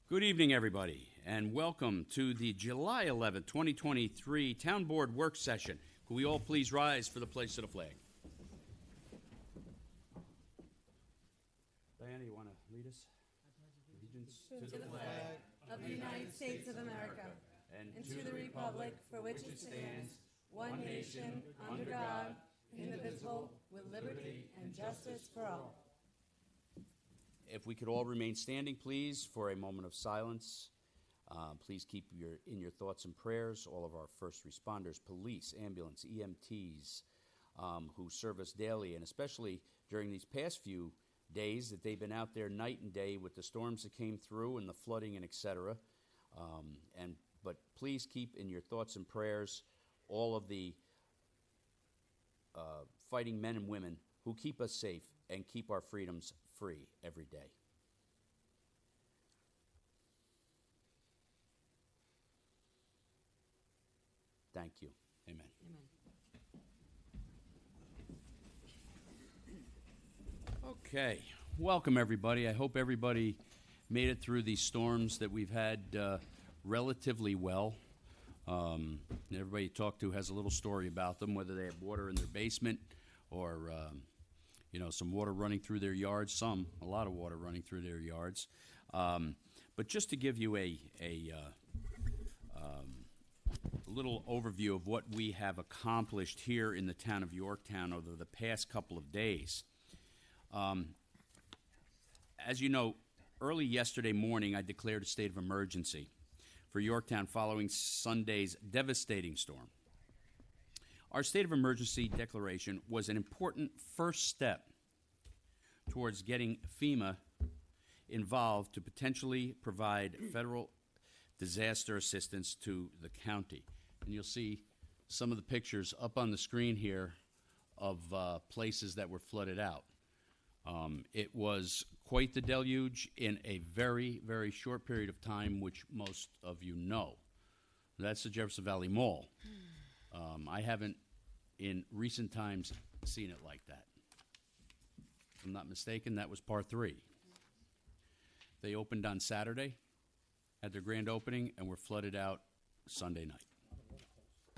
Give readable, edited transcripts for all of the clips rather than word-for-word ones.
Good evening, everybody, and welcome to the July 11th, 2023 Town Board Work Session. Could we all please rise for the place of the flag? Diana, you want to lead us? Allegiance to the flag of the United States of America and to the republic for which it stands, one nation, under God, indivisible, with liberty and justice for all. If we could all remain standing, please, for a moment of silence. Please keep in your thoughts and prayers all of our first responders, police, ambulance, EMTs, who serve us daily, and especially during these past few days that they've been out there night and day with the storms that came through and the flooding and et cetera. But please keep in your thoughts and prayers all of the fighting men and women who keep us safe and keep our freedoms free every day. Thank you. Amen. Okay. Welcome, everybody. I hope everybody made it through these storms that we've had relatively well. Everybody you talk to has a little story about them, whether they have water in their basement or some water running through their yards, a lot of water running through their yards. But just to give you a little overview of what we have accomplished here in the town of Yorktown over the past couple of days. As you know, early yesterday morning, I declared a state of emergency for Yorktown following Sunday's devastating storm. Our state of emergency declaration was an important first step towards getting FEMA involved to potentially provide federal disaster assistance to the county. And you'll see some of the pictures up on the screen here of places that were flooded out. It was quite the deluge in a very, very short period of time, which most of you know. That's the Jefferson Valley Mall. I haven't, in recent times, seen it like that. If I'm not mistaken, that was part 3. They opened on Saturday, had their grand opening, and were flooded out Sunday night.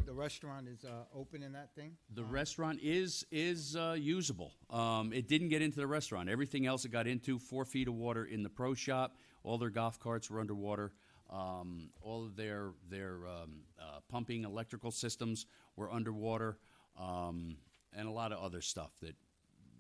The restaurant is open in that thing? The restaurant is usable. It didn't get into the restaurant. Everything else it got into, 4 feet of water in the pro shop. All their golf carts were underwater. All of their pumping electrical systems were underwater, and a lot of other stuff that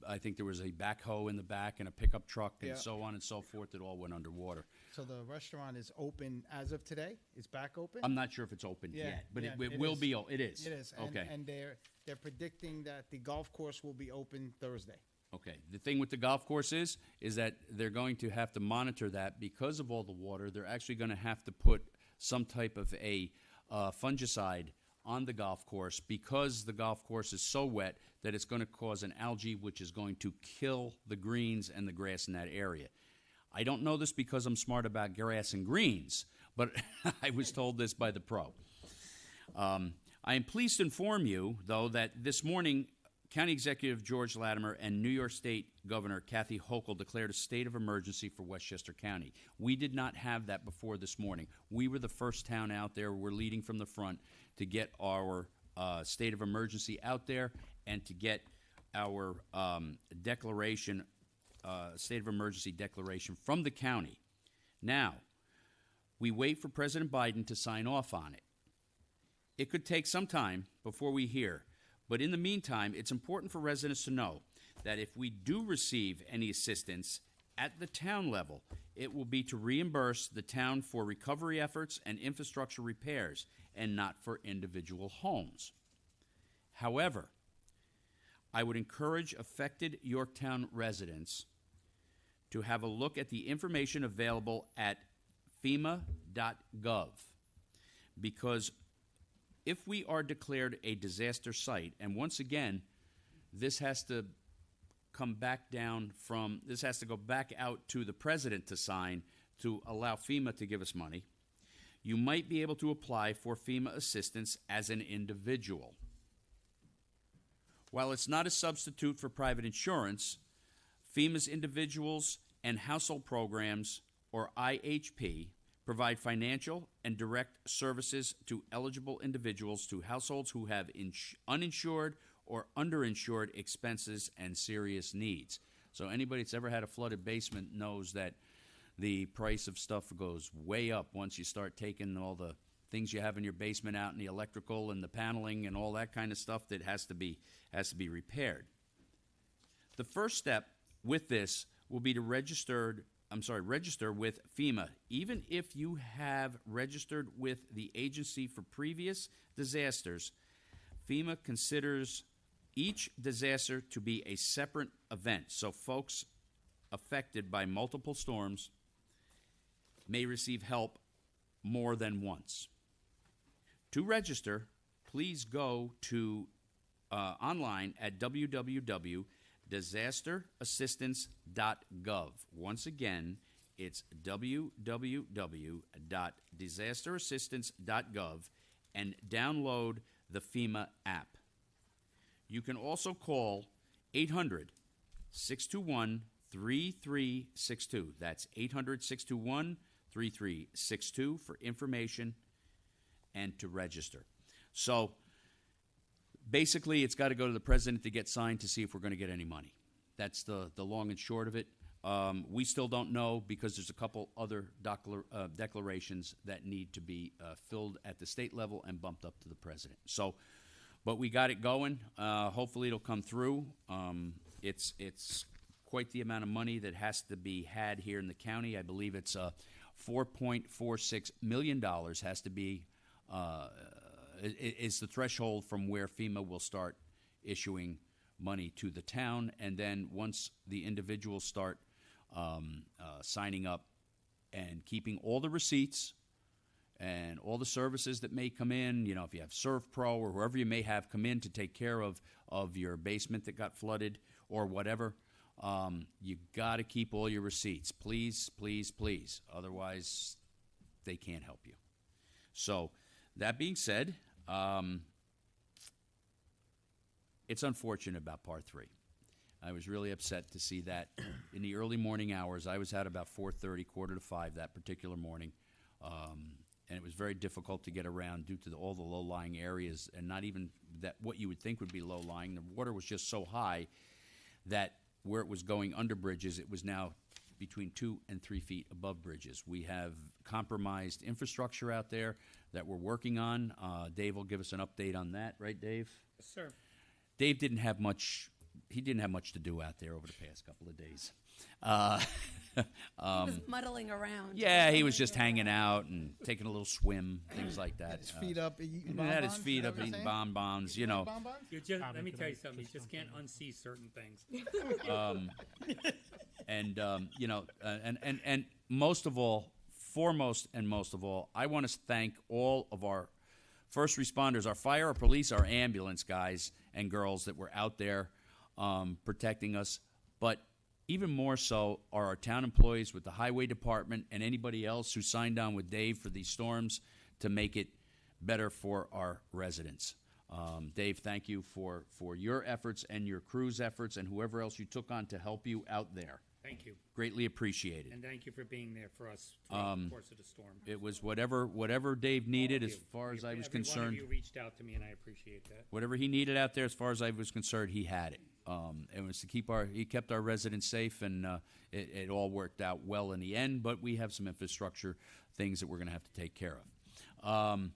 I think there was a backhoe in the back and a pickup truck and so on and so forth that all went underwater. So the restaurant is open as of today? It's back open? I'm not sure if it's open yet, but it will be. It is. It is. Okay. And they're predicting that the golf course will be open Thursday. Okay. The thing with the golf course is that they're going to have to monitor that because of all the water. They're actually going to have to put some type of a fungicide on the golf course because the golf course is so wet that it's going to cause an algae which is going to kill the greens and the grass in that area. I don't know this because I'm smart about grass and greens, but I was told this by the pro. I am pleased to inform you, though, that this morning, County Executive George Latimer and New York State Governor Kathy Hochul declared a state of emergency for Westchester County. We did not have that before this morning. We were the first town out there. We're leading from the front to get our state of emergency out there and to get our declaration, state of emergency declaration from the county. Now, we wait for President Biden to sign off on it. It could take some time before we hear, but in the meantime, it's important for residents to know that if we do receive any assistance at the town level, it will be to reimburse the town for recovery efforts and infrastructure repairs and not for individual homes. However, I would encourage affected Yorktown residents to have a look at the information available at FEMA.gov, because if we are declared a disaster site, and once again, this has to come back down from, this has to go back out to the president to sign to allow FEMA to give us money, you might be able to apply for FEMA assistance as an individual. While it's not a substitute for private insurance, FEMA's Individuals and Household Programs, or IHP, provide financial and direct services to eligible individuals, to households who have uninsured or underinsured expenses and serious needs. So anybody that's ever had a flooded basement knows that the price of stuff goes way up once you start taking all the things you have in your basement out, and the electrical and the paneling and all that kind of stuff that has to be repaired. The first step with this will be to register with FEMA. Even if you have registered with the agency for previous disasters, FEMA considers each disaster to be a separate event. So folks affected by multiple storms may receive help more than once. To register, please go to online at www.disasterassistance.gov. Once again, it's www.disasterassistance.gov, and download the FEMA app. You can also call 800-621-3362. That's 800-621-3362 for information and to register. So basically, it's got to go to the president to get signed to see if we're going to get any money. That's the long and short of it. We still don't know because there's a couple other declarations that need to be filled at the state level and bumped up to the president. So, but we got it going. Hopefully it'll come through. It's quite the amount of money that has to be had here in the county. I believe it's $4.46 million has to be is the threshold from where FEMA will start issuing money to the town. And then once the individuals start signing up and keeping all the receipts and all the services that may come in, you know, if you have ServPro or whoever you may have come in to take care of your basement that got flooded or whatever, you got to keep all your receipts. Please, please, please. Otherwise, they can't help you. So that being said, it's unfortunate about Part 3. I was really upset to see that in the early morning hours. I was out about 4:30, 4:45 that particular morning, and it was very difficult to get around due to all the low-lying areas, and not even that what you would think would be low-lying. The water was just so high that where it was going under bridges, it was now between 2 and 3 feet above bridges. We have compromised infrastructure out there that we're working on. Dave will give us an update on that, right, Dave? Yes, sir. Dave didn't have much. He didn't have much to do out there over the past couple of days. He was muddling around. Yeah, he was just hanging out and taking a little swim, things like that. His feet up, eating He had his bonbons, feet is that up what you're eating saying? bonbons, you know. Bonbons? You just, let me tell you something. You just can't unsee certain things. You know, and most of all, foremost and most of all, I want to thank all of our first responders, our fire, our police, our ambulance guys and girls that were out there protecting us. But even more so are our town employees with the highway department and anybody else who signed on with Dave for these storms to make it better for our residents. Dave, thank you for your efforts and your crew's efforts and whoever else you took on to help you out there. Thank you. Greatly appreciated. And thank you for being there for us throughout the course of the storm. It was whatever Dave needed as far as I was Every concerned. one of you reached out to me, and I appreciate that. Whatever he needed out there, as far as I was concerned, he had it. It was to he kept our residents safe, and it all worked out well in the end. But we have some infrastructure things that we're going to have to take care of.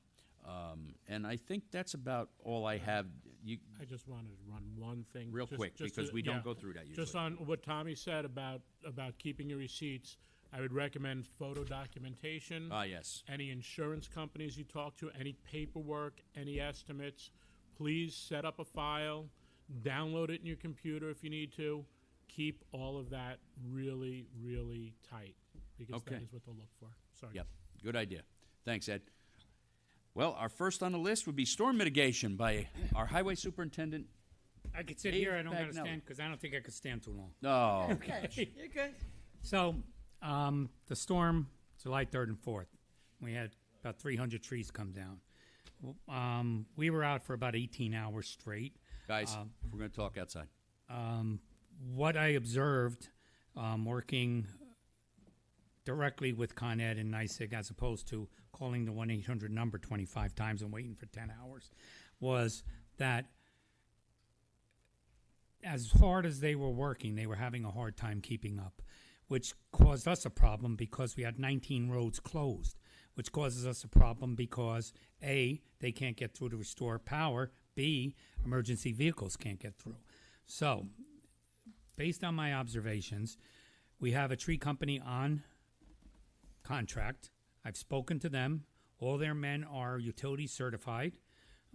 And I think that's about all I have. I just wanted to run one thing. Real quick, because we don't go through that usually. Just on what Tommy said about keeping your receipts, I would recommend photo documentation. Yes. Any insurance companies you talk to, any paperwork, any estimates, please set up a file, download it in your computer if you need to. Keep all of that really, really tight, because Okay. that is what they'll look for. Sorry. Yep. Good idea. Thanks, Ed. Well, our first on the list would be storm mitigation by our highway superintendent. I could sit Dave here. I don't got to Bagnell. stand because I don't think I could stand too long. Oh, You're good. So, the storm, July 3rd and 4th, we had about 300 trees come down. We were out for about 18 hours straight. guys, we're going to talk outside. What I observed working directly with Con Ed and NYSEG as opposed to calling the 1-800 number 25 times and waiting for 10 hours was that as hard as they were working, they were having a hard time keeping up, which caused us a problem because we had 19 roads closed, which causes us a problem because A, they can't get through to restore power, B, emergency vehicles can't get through. So, based on my observations, we have a tree company on contract. I've spoken to them. All their men are utility certified.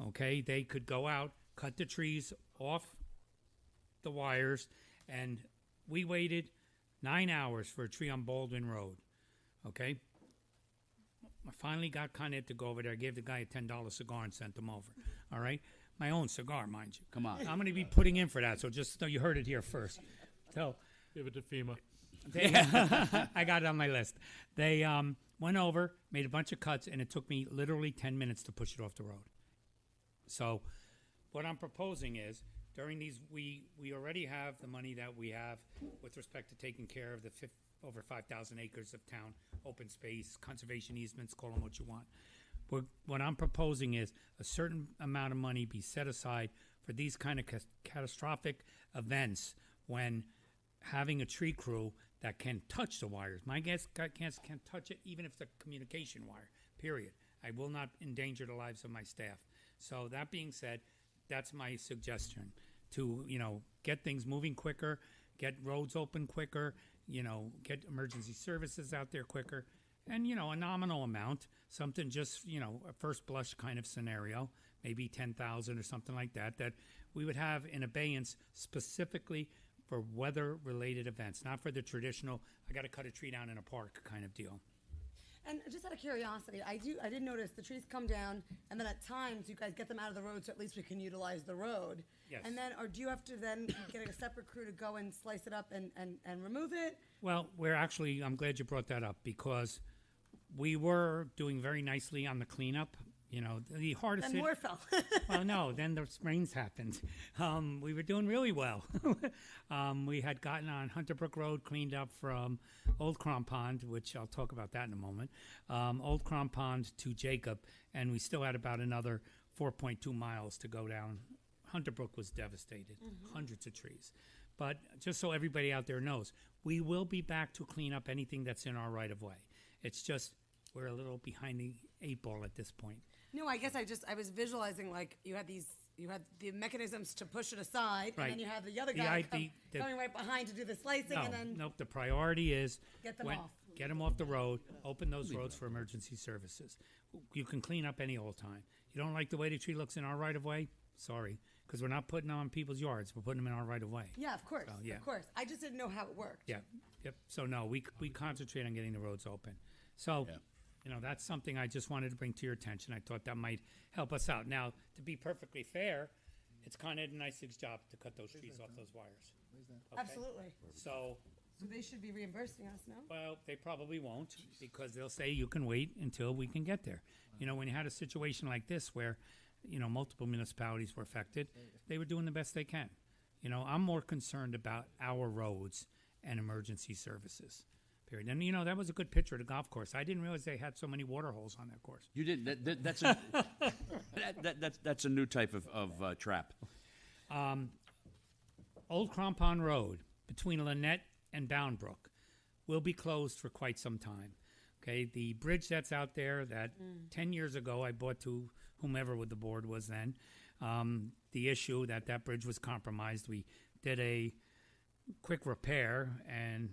Okay, they could go out, cut the trees off the wires, and we waited 9 hours for a tree on Baldwin Road. Okay, I finally got Con Ed to go over there. I gave the guy a $10 cigar and sent him over. All right, my own cigar, mind you. Come on. I'm going to be putting in for that, so just so you heard it here first. So Give it to FEMA. they, I got it on my list. They went over, made a bunch of cuts, and it took me literally 10 minutes to push it off the road. So what I'm proposing is during these, we already have the money that we have with respect to taking care of the over 5,000 acres of town, open space, conservation easements, call them what you want. What I'm proposing is a certain amount of money be set aside for these kind of catastrophic events when having a tree crew that can touch the wires. My guess can't touch it even if it's a communication wire, period. I will not endanger the lives of my staff. So that being said, that's my suggestion to, get things moving quicker, get roads open quicker, get emergency services out there quicker, and, a nominal amount, something just, a first blush kind of scenario, maybe 10,000 or something like that we would have in abeyance specifically for weather-related events, not for the traditional, I got to cut a tree down in a park kind of deal. And just out of curiosity, I did notice the trees come down, and then at times you guys get them out of the road so at least we can utilize the road. Yes. And then, or do you have to then get a separate crew to go and slice it up and remove it? Well, I'm glad you brought that up because we were doing very nicely on the cleanup. The hardest. And more fell. Well, no, then the rains happened. We were doing really well. We had gotten on Hunter Brook Road cleaned up from Old Crom Pond, which I'll talk about that in a moment, Old Crom Pond to Jacob, and we still had about another 4.2 miles to go down. Hunter Brook was devastated, hundreds of trees. But just so everybody out there knows, we will be back to clean up anything that's in our right-of-way. It's just we're a little behind the 8 ball at this point. No, I guess I was visualizing like you had the mechanisms to push it aside, Right. and then you have the other guy the- coming right behind to do the slicing, and then Nope. The priority is Get them off. Get them off the road. Open those roads for emergency services. You can clean up any old time. You don't like the way the tree looks in our right of way? Sorry, because we're not putting them on people's yards. We're putting them in our right of way. yeah, of course, yeah. of course. I just didn't know how it worked. Yeah. Yep. So no, we concentrate on getting the roads open. So. Yeah. That's something I just wanted to bring to your attention. I thought that might help us out. Now, to be perfectly fair, it's Con Ed and NYSEG's job to cut those trees off those wires. Okay? Absolutely. So, So they should be reimbursing us, no? well, they probably won't because they'll say you can wait until we can get there. When you had a situation like this where, multiple municipalities were affected, they were doing the best they can. I'm more concerned about our roads and emergency services. Period. And that was a good picture of the golf course. I didn't realize they had so many water holes on that course. You did. That's a new type of trap. Old Crom Road between Lynette and Bound Brook will be closed for quite some time. Okay, the bridge that's out there that 10 years ago I bought to whomever with the board was then. The issue that bridge was compromised. We did a quick repair and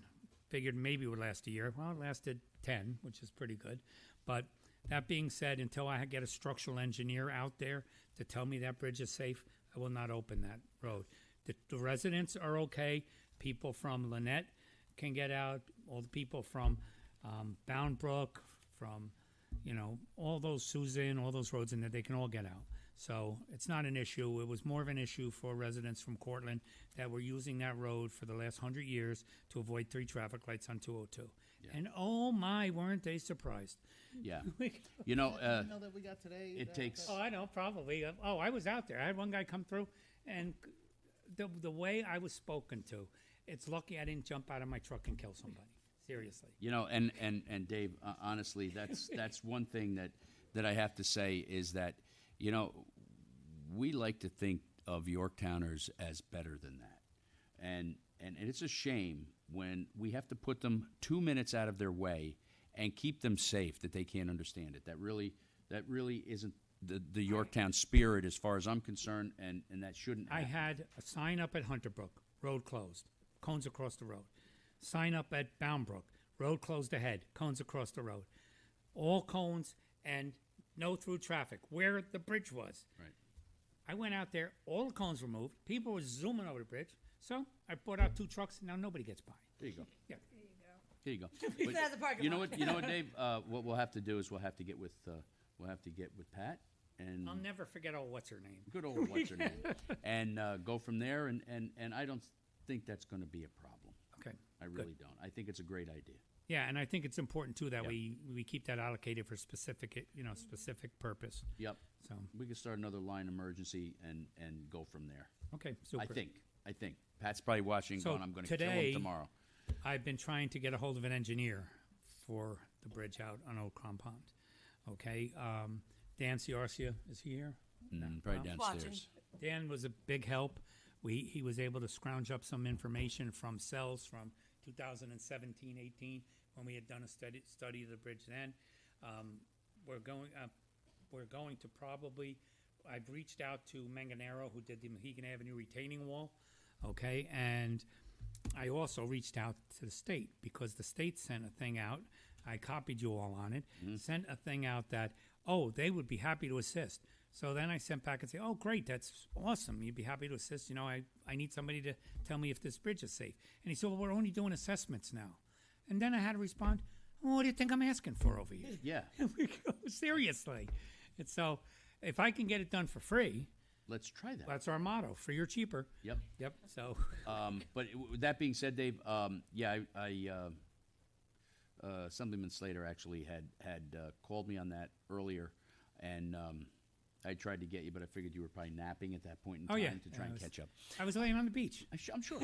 figured maybe it would last a year. Well, it lasted 10, which is pretty good. But that being said, until I get a structural engineer out there to tell me that bridge is safe, I will not open that road. The residents are okay. People from Lynette can get out. All the people from Bound Brook, from, all those Susan, all those roads in there, they can all get out. So it's not an issue. It was more of an issue for residents from Cortland that were using that road for the last 100 years to avoid 3 traffic lights on 202. Yeah. And oh my, weren't they surprised? Yeah. You know that we got today. It takes. Oh, I know, probably. I was out there. I had one guy come through, and the way I was spoken to, it's lucky I didn't jump out of my truck and kill somebody. Seriously. You know, and Dave, honestly, that's one thing that I have to say is that, you know, we like to think of Yorktowners as better than that. And it's a shame when we have to put them 2 minutes out of their way and keep them safe that they can't understand it. That really isn't the Yorktown spirit as far as I'm concerned, and that shouldn't I happen. had a sign up at Hunterbrook, road closed, cones across the road. Sign up at Boundbrook, road closed ahead, cones across the road. All cones and no through traffic, where the bridge was. Right. I went out there, all the cones were moved, people were zooming over the bridge, so I brought out 2 trucks, and now nobody gets by. There you go. Yeah. There you go. He said the parking You know lot. what? You know what, Dave? What we'll have to do is we'll have to get with Pat and I'll never forget, what's her name? good old what's her name, and go from there. And I don't think that's going to be a problem. Okay. I really don't. I think it's a great idea. Yeah, and I think it's important too that Yep. we keep that allocated for specific purpose. Yep. So We can start another line emergency and go from there. okay, super. I think Pat's probably watching. So going, I'm going to kill today- him tomorrow. I've been trying to get a hold of an engineer for the bridge out on Old Compound. Okay, Dan Ciarcia is he here? Probably Watching. downstairs. Dan was a big help. He was able to scrounge up some information from cells from 2017, 18 when we had done a study of the bridge then. We're going to probably. I've reached out to Manganero, who did the Mohegan Avenue retaining wall. Okay, and I also reached out to the state because the state sent a thing out. I copied you all on it. Sent a thing out that they would be happy to assist. So then I sent back and say, oh, great, that's awesome. You'd be happy to assist. You know, I need somebody to tell me if this bridge is safe. And he said, well, we're only doing assessments now. And then I had to respond, well, what do you think I'm asking for over here? Yeah. We go, seriously. And so if I can get it done for free, Let's try that. that's our motto, free or cheaper. Yep. Yep. So But that being said, Dave, Assemblyman Slater actually had called me on that earlier, and I tried to get you, but I figured you were probably napping at that point in time Oh, yeah. to try Yeah, I and was- catch up. I was laying on the beach. I'm sure.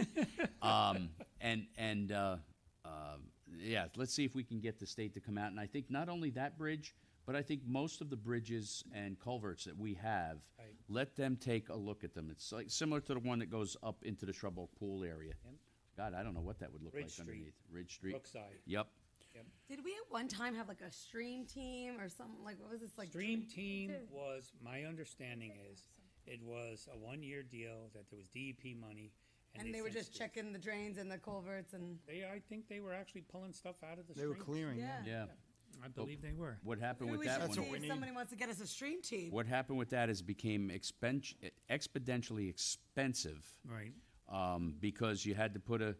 Yeah, let's see if we can get the state to come out. And I think not only that bridge, but I think most of the bridges and culverts that we have, Right. let them take a look at them. It's like similar to the one that goes up into the Shrub Oak Pool area. Yep. God, I don't know what that would look Ridge like Street. underneath. Ridge Street. Brookside. Yep. Did we at one time have like a stream team or something? Like, what was this like? Dream Team was, my understanding is, it was a 1-year deal that there was DEP money. And they were sent just streets. checking the drains and the culverts and. I think they were actually pulling stuff out of the They were stream. clearing, Yeah. Yeah. I believe they were. What happened Maybe with we that should one? see we if need. somebody wants to get us a stream team. What happened with that is it became exponentially expensive. Right. Because you had to put at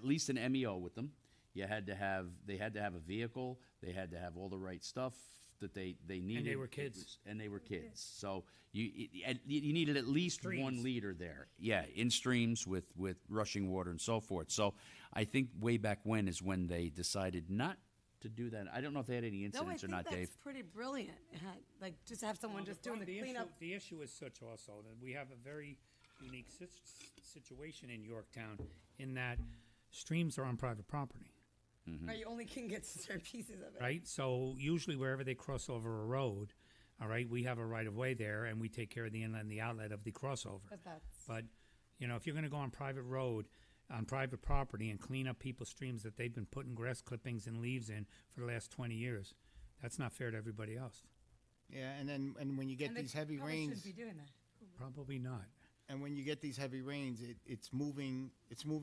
least an MEO with them. They had to have a vehicle. They had to have all the right stuff that they needed. were kids. And they were kids. So you needed at least Streams. one leader there. Yeah, in streams with rushing water and so forth. So I think way back when is when they decided not to do that. I don't know if they had any No, I incidents or think not, that's Dave. pretty brilliant. Like, just have someone just doing the cleanup. The issue is such also that we have a very unique situation in Yorktown in that streams are on private property. Right, you only can get certain pieces of it. Right? So usually wherever they cross over a road, all right, we have a right of way there and we take care of the inlet and the outlet of the crossover. But that's. But, if you're going to go on private road, on private property and clean up people's streams that they've been putting grass clippings and leaves in for the last 20 years, that's not fair to everybody else. Yeah, and when you get And they these heavy probably rains, shouldn't be doing that. Probably not. and when you get these heavy rains, it's moving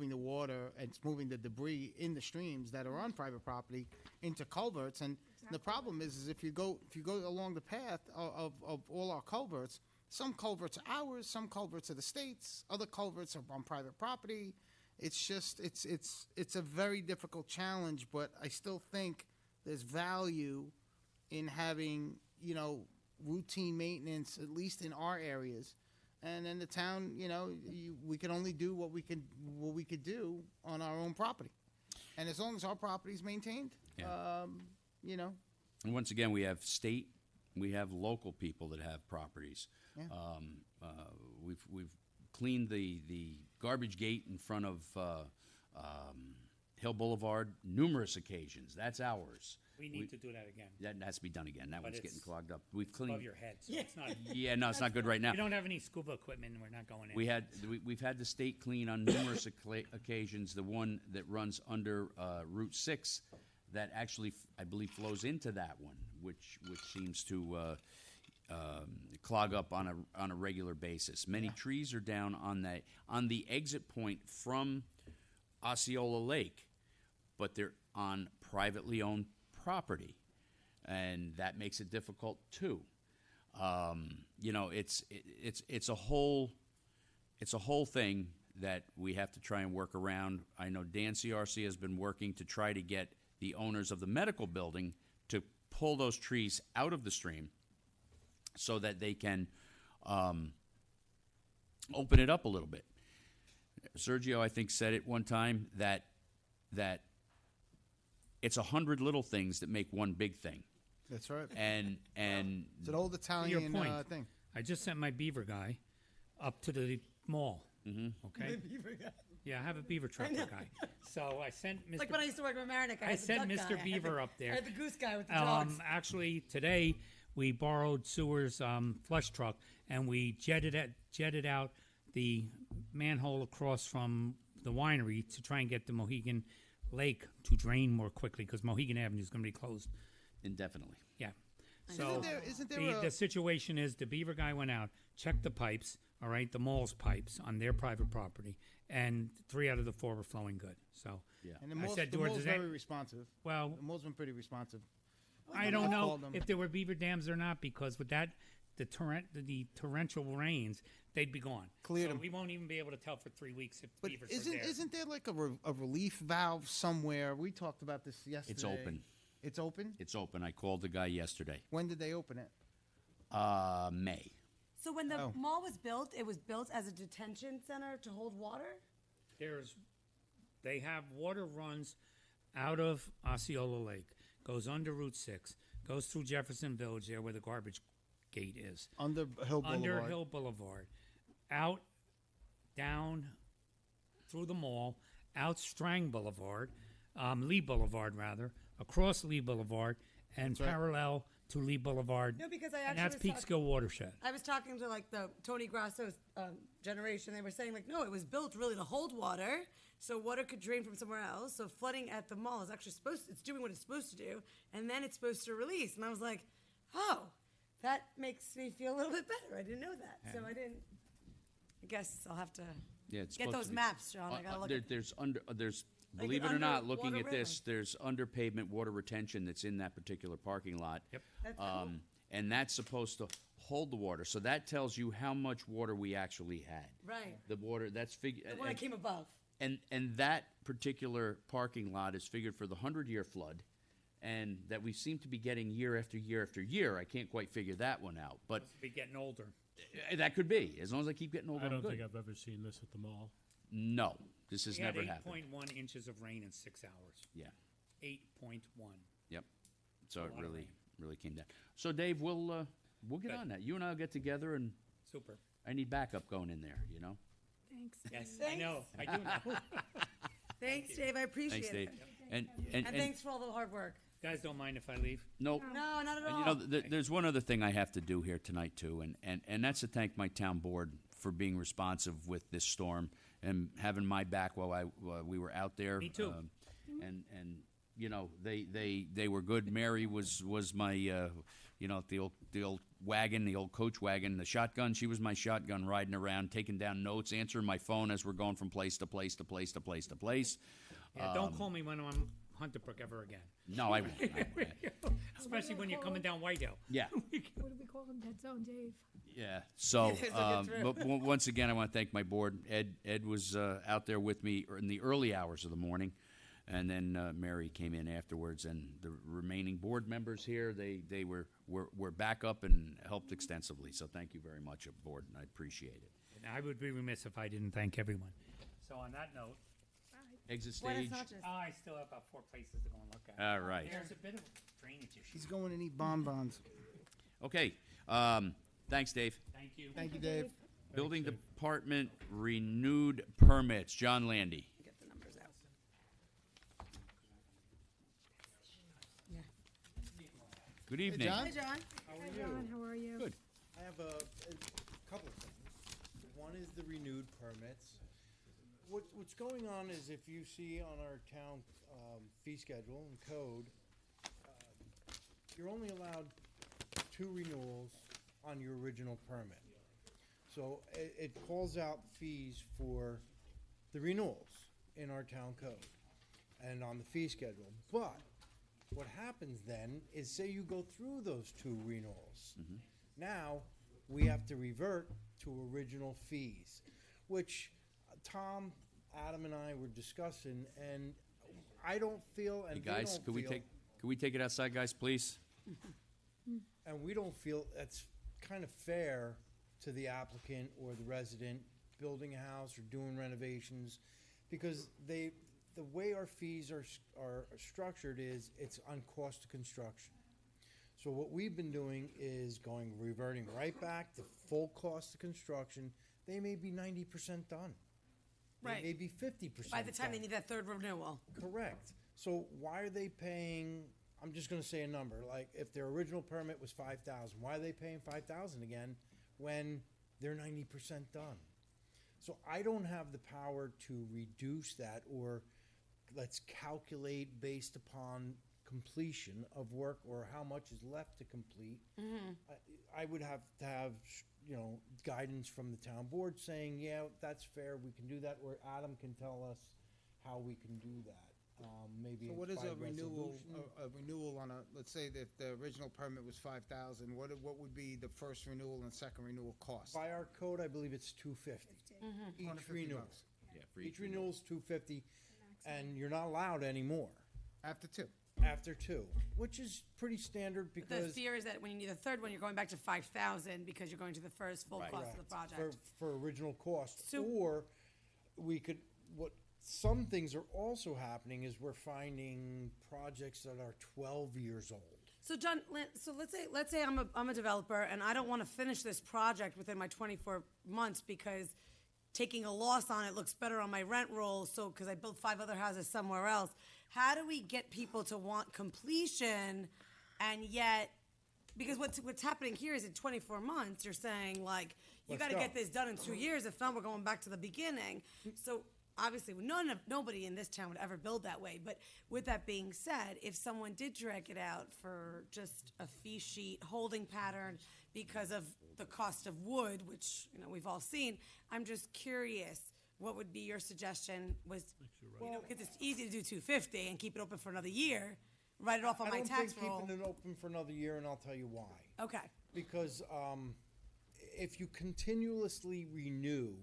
the water, and it's moving the debris in the streams that are on private property into culverts. And the problem is if you go along the path of all our culverts, some culverts are ours, some culverts are the state's, other culverts are on private property. It's just it's a very difficult challenge, but I still think there's value in having routine maintenance, at least in our areas. And in the town, we can only do what we could do on our own property. And as long as our property is maintained, Yeah. And once again, we have state, we have local people that have properties. Yeah. We've cleaned the garbage gate in front of Hill Boulevard, numerous occasions. That's ours. We need to do that again. That has to be done again. That But one's getting it's clogged up. We've Above cleaned. your head, so it's not. Yeah, no, it's not good right now. We don't have any scuba equipment, and we're not going in. We've had the state clean on numerous occasions. The one that runs under Route 6 that actually, I believe, flows into that one, which seems to clog up on a regular basis. Many trees are down on the exit point from Osceola Lake, but they're on privately owned property, and that makes it difficult too. You know, it's a whole thing that we have to try and work around. I know Dan CRC has been working to try to get the owners of the medical building to pull those trees out of the stream so that they can open it up a little bit. Sergio, I think, said it one time that it's 100 little things that make one big thing. That's right. And It's an old To Italian your point, thing. I just sent my beaver guy up to the mall. Okay. Yeah, I have a beaver trucker guy. So I sent Mr. Like when I used to work with Marinick, I I had the sent duck guy. Mr. Beaver up there. I had the goose guy with the dogs. Actually, today we borrowed Sewer's flush truck and we jetted out the manhole across from the winery to try and get the Mohegan Lake to drain more quickly because Mohegan Avenue is going to be closed. indefinitely. Yeah. So Isn't there the situation is the Beaver guy went out, checked the pipes, all right, the mall's pipes on their private property, and 3 out of the 4 were flowing good. So and I the said, the George, mall's is that- very responsive. well, The mall's been pretty responsive. I don't know called them. if there were beaver dams or not because with that, the torrential rains, they'd be gone. Cleared so 'em. we won't even be able to tell for 3 weeks if But beavers were there. isn't there like a relief valve somewhere? We talked about this yesterday. It's open. It's open? It's open. I called the guy yesterday. When did they open it? May. So when the Oh. mall was built, it was built as a detention center to hold water? They have water runs out of Osceola Lake, goes under Route 6, goes through Jefferson Village there where the garbage gate is. Under Hill Boulevard. Under Hill Boulevard, out, down, through the mall, out Strang Boulevard, Lee Boulevard rather, across Lee Boulevard, and right. parallel to Lee Boulevard. No, because I and actually that's was Peekskill Watershed. I was talking to like the Tony Grasso's generation. They were saying like, no, it was built really to hold water, so water could drain from somewhere else. So flooding at the mall is actually it's doing what it's supposed to do, and then it's supposed to release. And I was like, oh, that makes me feel a little bit better. I didn't know that, so I didn't. I guess I'll have to Yeah, it's get supposed those to be- maps, John. I gotta look. at There's Like believe an it or not, underwater looking at river. this, there's under pavement water retention that's in that particular parking lot. Yep. That's cool. And that's supposed to hold the water. So that tells you how much water we actually had. Right. The water that's figured. The one that came above. And that particular parking lot is figured for the 100-year flood, and that we seem to be getting year after year after year. I can't quite figure that one out, but Must be getting older. that could be. As long as I keep getting older, I I'm don't good. think I've ever seen this at the mall. No, this has We had never happened. 8.1 inches of rain in 6 hours. Yeah. 8.1. Yep. So it lot of really came down. So Dave, we'll get Good. on that. You and I'll get together, and Super. I need backup going in there. You know. Thanks. Yes, I know. I do know. Thanks, Dave. I appreciate Thanks, Dave. it. And And thanks for all the hard work. Guys don't mind if I leave. nope. No, not at all. And you know, there's one other thing I have to do here tonight too, and that's to thank my town board for being responsive with this storm and having my back while we were out there. Me too. And you know, they were good. Mary was my you know, the old wagon, the old coach wagon, the shotgun. She was my shotgun riding around, taking down notes, answering my phone as we're going from place to place to place to place to place. Yeah, don't call me when I'm on Hunter Brook ever again. No, I won't. Especially when you're coming down White Hill. Yeah. What do we call him? Dead zone, Dave. Yeah. So, It's a good throw. but once again, I want to thank my board. Ed was out there with me in the early hours of the morning, and then Mary came in afterwards. And the remaining board members here, they were back up and helped extensively. So thank you very much, board, and I appreciate it. And I would be remiss if I didn't thank everyone. So on that note, Exit Buenas stage. noches. I still have about 4 places to go and look at. All right. There's a bit of drainage issue. He's going to need bonbons. Okay. Thanks, Dave. Thank you. Thank you, Dave. Building department renewed permits. John Landy. Get the numbers out. Good evening. John? Hi, John. Hi, John, how are you? Good. I have a couple of things. One is the renewed permits. What's going on is if you see on our town fee schedule and code, you're only allowed 2 renewals on your original permit. So it calls out fees for the renewals in our town code and on the fee schedule. But what happens then is, say you go through those 2 renewals. Now, we have to revert to original fees, which Tom, Adam, and I were discussing, and I don't feel, and Hey, they guys, don't could we feel, take it outside, guys, please? and we don't feel that's kind of fair to the applicant or the resident building a house or doing renovations, because the way our fees are structured is it's on cost of construction. So what we've been doing is reverting right back to full cost of construction. They may be 90% done. Right. They may be 50% By the time they done. need that third renewal. Correct. So why are they paying, I'm just gonna say a number, like if their original permit was 5,000, why are they paying 5,000 again when they're 90% done? So I don't have the power to reduce that, or let's calculate based upon completion of work or how much is left to complete. I would have to have, guidance from the town board saying, yeah, that's fair, we can do that, or Adam can tell us how we can do that. Maybe So what is by a renewal, resolution. a renewal on a, let's say that the original permit was 5,000, what would be the first renewal and second renewal cost? By our code, I believe it's $250. Each 250 renewal. bucks. Yeah, for Each renewal is $250, and you're not allowed any more After 2. after 2, which is pretty standard The because. fear is that when you need the third one, you're going back to 5,000 because you're going to the first full cost of the Correct. project. For original cost. So- Or we could, some things are also happening is we're finding projects that are 12 years old. So John, let's say I'm a developer and I don't want to finish this project within my 24 months because taking a loss on it looks better on my rent roll. So because I built 5 other houses somewhere else, how do we get people to want completion, and yet because what's happening here is in 24 months you're saying like you Let's got to go. get this done in 2 years. If not, we're going back to the beginning. So. Obviously, nobody in this town would ever build that way. But with that being said, if someone did drag it out for just a fee sheet holding pattern because of the cost of wood, which we've all seen, I'm just curious. What would be your suggestion? Because it's easy to do 250 and keep it open for another year, write it off on I my don't tax think roll. keeping it open for another year, and I'll tell you why. Okay. Because if you continuously renew,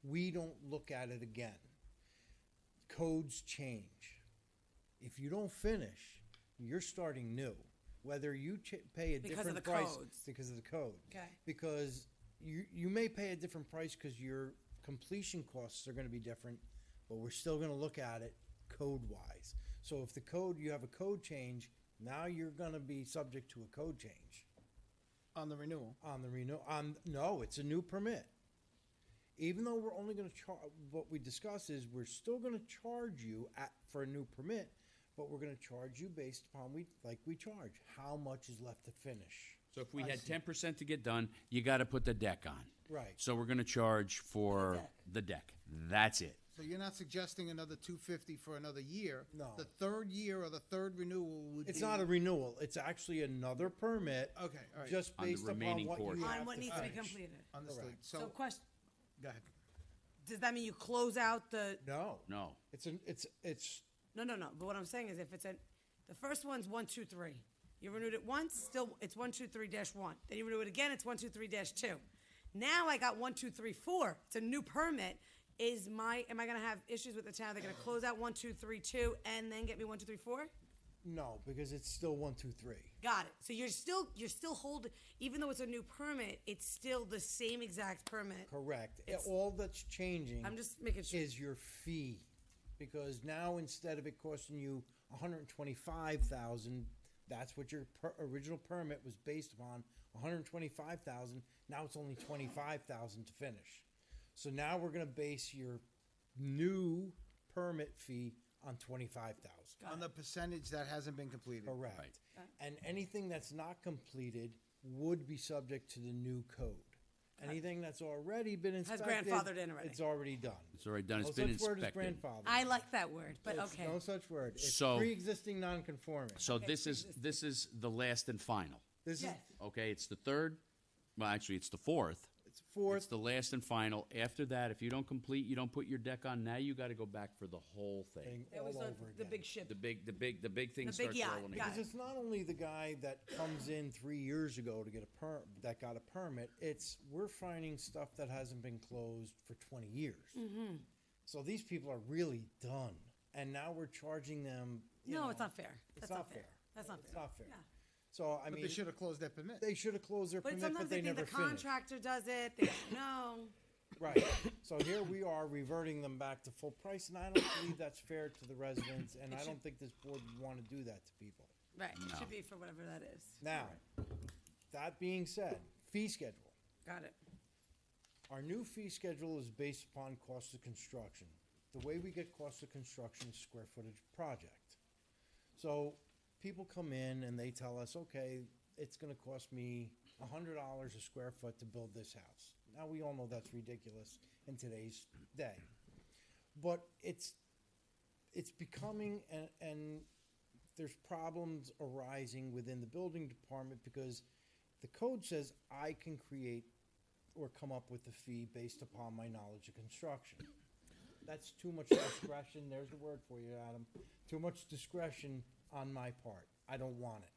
we don't look at it again. Codes change. If you don't finish, you're starting new. Whether you pay a Because of different the price codes. because of the code. Okay. Because you may pay a different price because your completion costs are going to be different, but we're still going to look at it code-wise. So if you have a code change, now you're going to be subject to a code change On the renewal. on the no, it's a new permit. Even though we're only going to charge, what we discuss is we're still going to charge you for a new permit, but we're going to charge you based upon we charge. How much is left to finish? So if we had 10% to get done, you got to put the deck on. Right. So we're going to charge for the deck. That's it. So you're not suggesting another 250 for another year? No. The third year or the third renewal would be? It's not a renewal. It's actually another permit. Okay, all right. Just On the based upon remaining what portion. you have On what to needs to be finish. completed. Understood. Correct. So So, question, go ahead. does that mean you close out the No. No. It's No. But what I'm saying is, if the first one's 1, 2, 3. You renewed it once, still it's 1, 2, 3-1. Then you renew it again, it's 1, 2, 3-2. Now I got 1, 2, 3, 4. It's a new permit. Am I going to have issues with the town? They're going to close out 1, 2, 3, 2, and then get me 1, 2, 3, 4. no, because it's still 1, 2, 3. Got it. So you're still holding, even though it's a new permit, it's still the same exact permit. Correct. All that's changing. I'm just making sure. Is your fee, because now instead of it costing you $125,000, that's what your original permit was based upon, $125,000. Now it's only $25,000 to finish. So now we're going to base your new permit fee on 25,000. On the percentage that hasn't been completed. Correct. Right. And anything that's not completed would be subject to the new code. Anything that's already been inspected. grandfathered in already. It's already done. It's already done, No it's been such word as inspected. grandfather. I like that word, but It's okay. No such word. It's So- pre-existing non-conforming. So this is the last and final, This is, Yes. okay? It's the third, well, actually, it's the fourth. it's fourth. It's the last and final. After that, if you don't complete, you don't put your deck on, now you gotta go back for the whole thing. thing It all was over the again. big ship. The big thing The big starts yacht, rolling got again. Because it's not only the guy that comes in 3 years ago to get that got a permit. It's we're finding stuff that hasn't been closed for 20 years. Mm-hmm. So these people are really done, and now we're charging them. No, it's not fair. It's That's not not fair. fair. That's not It's fair. not fair. Yeah. So I But mean, they should have closed their permit. they should have closed their But permit, sometimes but they they think the never finished. contractor does it. They don't know. Right. So here we are reverting them back to full price, and I don't believe that's fair to the residents, and I don't think this board would want to do that to people. Right. It should be for whatever that is. Now, that being said, fee schedule. Got it. Our new fee schedule is based upon cost of construction. The way we get cost of construction is square footage project. So people come in and they tell us, okay, it's gonna cost me $100 a square foot to build this house. Now, we all know that's ridiculous in today's day. But it's becoming, and there's problems arising within the building department because the code says I can create or come up with a fee based upon my knowledge of construction. That's too much discretion. There's the word for you, Adam. Too much discretion on my part. I don't want it.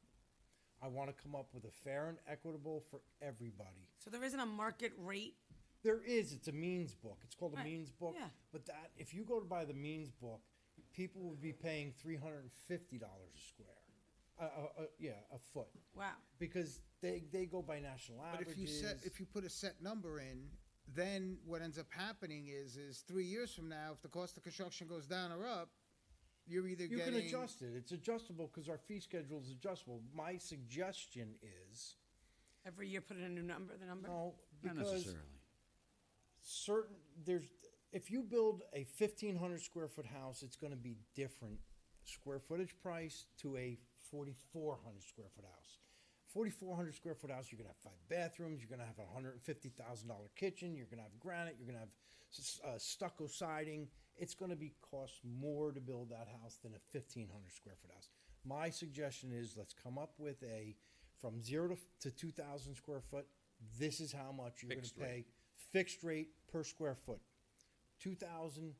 I want to come up with a fair and equitable for everybody. So there isn't a market rate. There is. It's a means book. It's called a Right. means book. Yeah. But that, if you go to buy the means book, people would be paying $350 a square. A foot. Wow. Because they go by national But averages. if you put a set number in, then what ends up happening is 3 years from now, if the cost of construction goes down or up, you're either You getting. can adjust it. It's adjustable because our fee schedule is adjustable. My suggestion is, Every year put in a new number, the number? no, Not because necessarily. if you build a 1,500 square foot house, it's going to be different square footage price to a 4,400 square foot house. 4,400 square foot house, you're going to have 5 bathrooms, you're going to have a $150,000 kitchen, you're going to have granite, you're going to have stucco siding. It's going to cost more to build that house than a 1,500 square foot house. My suggestion is let's come up with from 0 to 2,000 square foot. This is how much you're going to Fixed rate. pay. Fixed rate per square foot. 2,000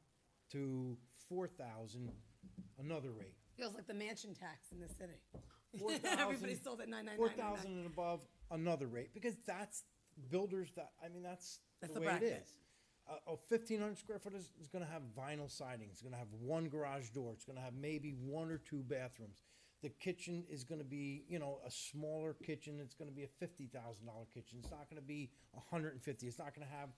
to 4,000, another rate. Feels like the mansion tax in the city. 4,000 Everybody's sold at 999. 4,000 and above, another rate, because that's builders that's That's the the way it bracket. is. A 1,500 square foot is going to have vinyl siding. It's going to have one garage door. It's going to have maybe 1 or 2 bathrooms. The kitchen is going to be, a smaller kitchen. It's going to be a $50,000 kitchen. It's not going to be $150,000. It's not going to have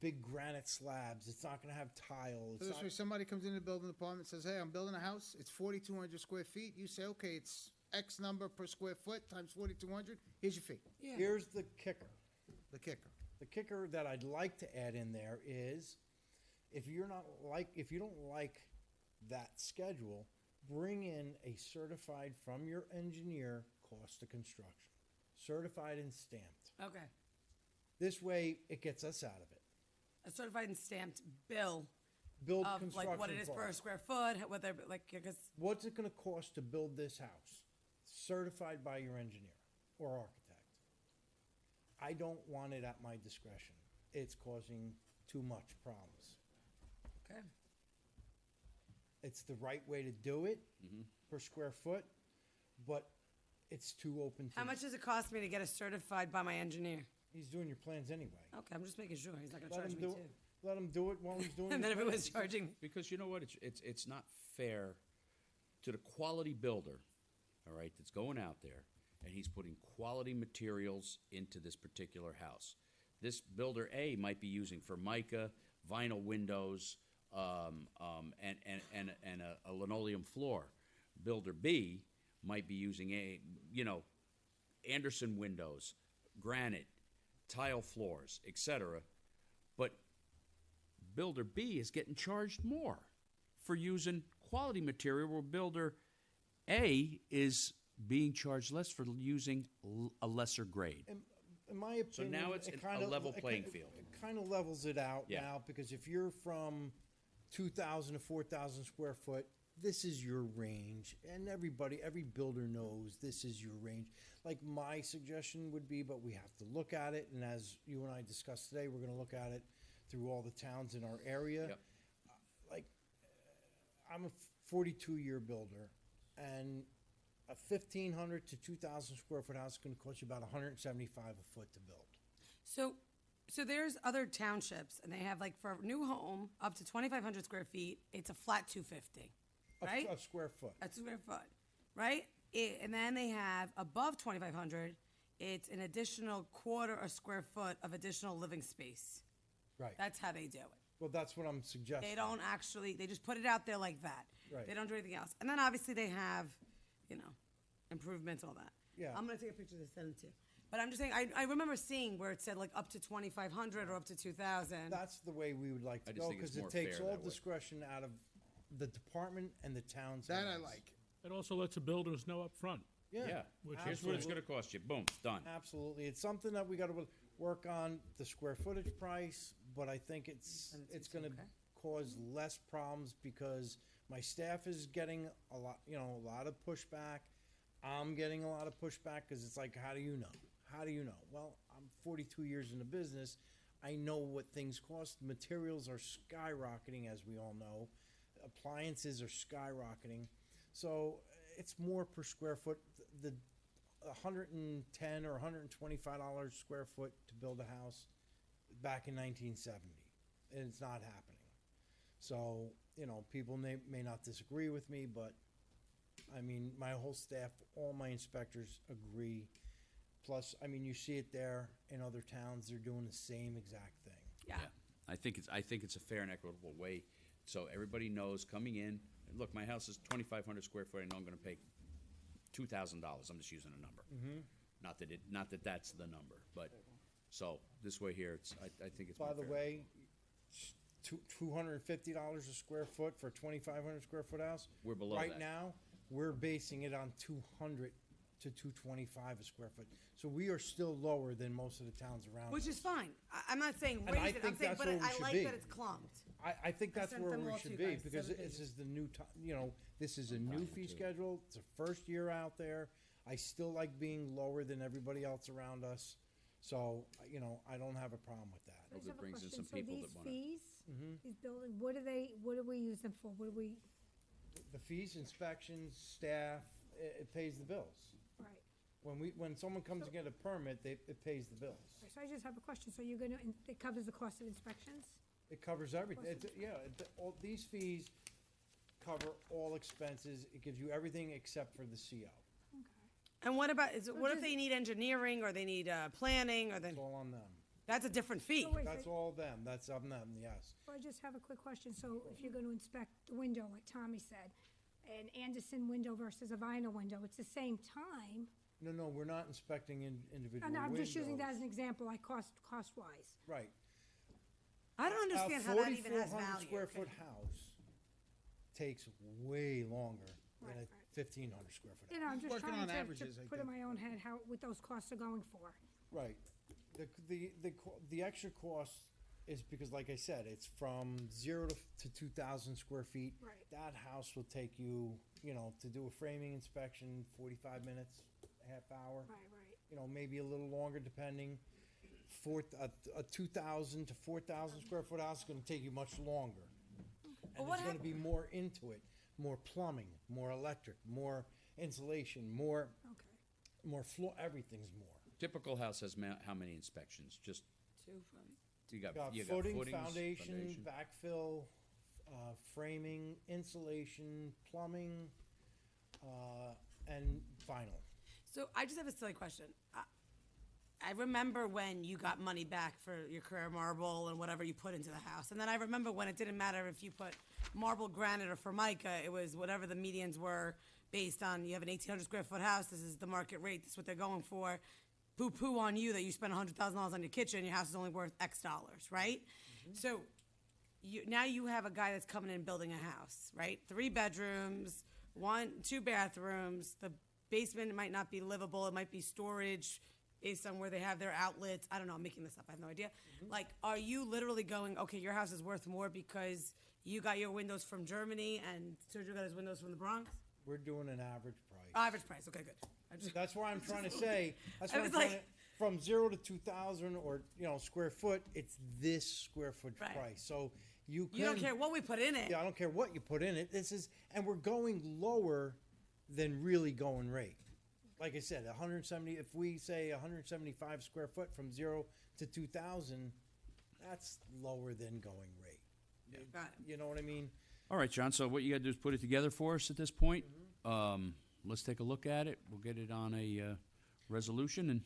big granite slabs. It's not going to have tile. It's So this not, way, somebody comes in the building department and says, "Hey, I'm building a house. It's 4,200 square feet." You say, "Okay, it's X number per square foot times 4,200. Here's your fee." Yeah. Here's the kicker. The kicker. The kicker that I'd like to add in there is, if you don't like that schedule, bring in a certified from your engineer cost of construction, certified and stamped. Okay. This way, it gets us out of it. A certified and stamped bill Build of construction like what it is per costs. square foot, whether like because What's it going to cost to build this house? Certified by your engineer or architect. I don't want it at my discretion. It's causing too much problems. okay. It's the right way to do it per square foot, but it's too open to. How much does it cost me to get a certified by my engineer? He's doing your plans anyway. Okay, I'm just making sure he's not going to Let charge him me do too. it. Let him do it while he's doing. And his then everyone's plans. charging me. Because you know what, it's not fair to the quality builder, all right, that's going out there, and he's putting quality materials into this particular house. This builder A might be using Formica, vinyl windows, and a linoleum floor. Builder B might be using Anderson windows, granite, tile floors, etc. But Builder B is getting charged more for using quality material where builder A is being charged less for using a lesser grade. In my opinion, now it's it a kinda- level it playing ki- field. It kind of levels it out Yeah. now, because if you're from 2,000 to 4,000 square foot, this is your range, and every builder knows this is your range. Like, my suggestion would be, but we have to look at it, and as you and I discussed today, we're gonna look at it through all the towns in our area. Yep. Like, I'm a 42-year builder, and a 1,500 to 2,000 square foot house is gonna cost you about 175 a foot to build. So there's other townships, and they have like for a new home up to 2,500 square feet, it's a flat 250, right? A square foot. A square foot, right? And then they have above 2,500, it's an additional quarter a square foot of additional living space. Right. That's how they do it. Well, that's what I'm suggesting. They don't actually, they just put it out there like that. Right. They don't do anything else. And then obviously they have, improvements, all that. Yeah. I'm gonna take a picture to send it to you. But I'm just saying, I remember seeing where it said like up to 2,500 or up to 2,000. That's the way we would like I to just go, think it's because it more takes fair all that way. discretion out of the department and the town's That I hands. like. It also lets the builders know up front. Yeah, Which here's is what it's good. gonna cost you, boom, done. Absolutely. It's something that we gotta work on, the square footage price, but I think it's gonna okay. cause less problems, because my staff is getting a lot of pushback. I'm getting a lot of pushback, because it's like, how do you know? How do you know? Well, I'm 42 years in the business. I know what things cost. Materials are skyrocketing, as we all know. Appliances are skyrocketing. So it's more per square foot. The $110 or $125 square foot to build a house back in 1970, and it's not happening. So, people may not disagree with me, but I mean, my whole staff, all my inspectors agree. Plus, I mean, you see it there in other towns, they're doing the same exact thing. Yeah. I think it's a fair and equitable way, so everybody knows coming in, look, my house is 2,500 square foot, I know I'm gonna pay $2,000, I'm just using a number. Not that that's the number, but, so, this way here, I think it's more By the fair. way, $250 a square foot for a 2,500 square foot house. We're below Right that. now, we're basing it on 200 to 225 a square foot. So we are still lower than most of the towns around Which us. is fine. I'm not saying And I raise it. I'm think saying, that's but where we I should like be. that it's clumped. I think that's sent where them we all should to be, you guys, because 7 this pages. is the new this is a new fee schedule. It's the first year out there. I still like being lower than everybody else around us. So, I don't have a problem with that. I just it have a brings in question. some people So that wanna- these fees, these building, what do we use them for? What do we, The fees, inspections, staff, it pays the bills. right. When someone comes to get a permit, it pays the bills. So I just have a question. So you're gonna, it covers the cost of inspections? It covers everything. All these fees cover all expenses. It gives you everything except for the CO. Okay. And what about, what if just- they need engineering or they need planning or then, It's all on them. that's a different fee. So wait, That's all them. That's on them, yes. so I just have a quick question. So if you're gonna inspect the window, like Tommy said, an Anderson window versus a vinyl window, it's the same time. No, we're not inspecting individual And I'm just using that windows. as an example, like cost-wise. Right. I don't understand how that even has 4,400 value. square foot house takes way longer than Right, a right. 1,500 square foot You house. know, I'm just Working trying on to averages, I put in think. my own head what those costs are going for. Right. The extra cost is because, like I said, it's from 0 to 2,000 square feet. Right. That house will take you, to do a framing inspection, 45 minutes, a half hour. Right. Maybe a little longer depending. A 2,000 to 4,000 square foot house is gonna take you much longer. And what there's gonna be more into it, more plumbing, more electric, more insulation, more Okay. floor, everything's more. Typical house has how many inspections? Just, Two from- you got Got footings, foundation, backfill, framing, insulation, plumbing, and vinyl. So I just have a silly question. I remember when you got money back for your Carrera marble and whatever you put into the house. And then I remember when it didn't matter if you put marble, granite, or Formica, it was whatever the medians were based on, you have an 1,800 square foot house, this is the market rate, this is what they're going for. Poo-poo on you that you spent $100,000 on your kitchen, your house is only worth X dollars, right? So now you have a guy that's coming in building a house, right? 3 bedrooms, 2 bathrooms. The basement might not be livable. It might be storage based on where they have their outlets. I don't know. I'm making this up. I have no idea. Like, are you literally going, okay, your house is worth more because you got your windows from Germany and Sergio got his windows from the Bronx? We're doing an average price. Average price. Okay, good. That's why I'm trying to say, that's I why I'm was trying like- to, from 0 to 2,000 or, square foot, it's this square foot Right. price. So you can. You don't care what we put in it. Yeah, I don't care what you put in it. And we're going lower than really going rate. Like I said, 170, if we say 175 square foot from 0 to 2,000, that's lower than going rate. Got it. You know what I mean? All right, John, so what you gotta do is put it together for us at this point. Let's take a look at it. We'll get it on a resolution, and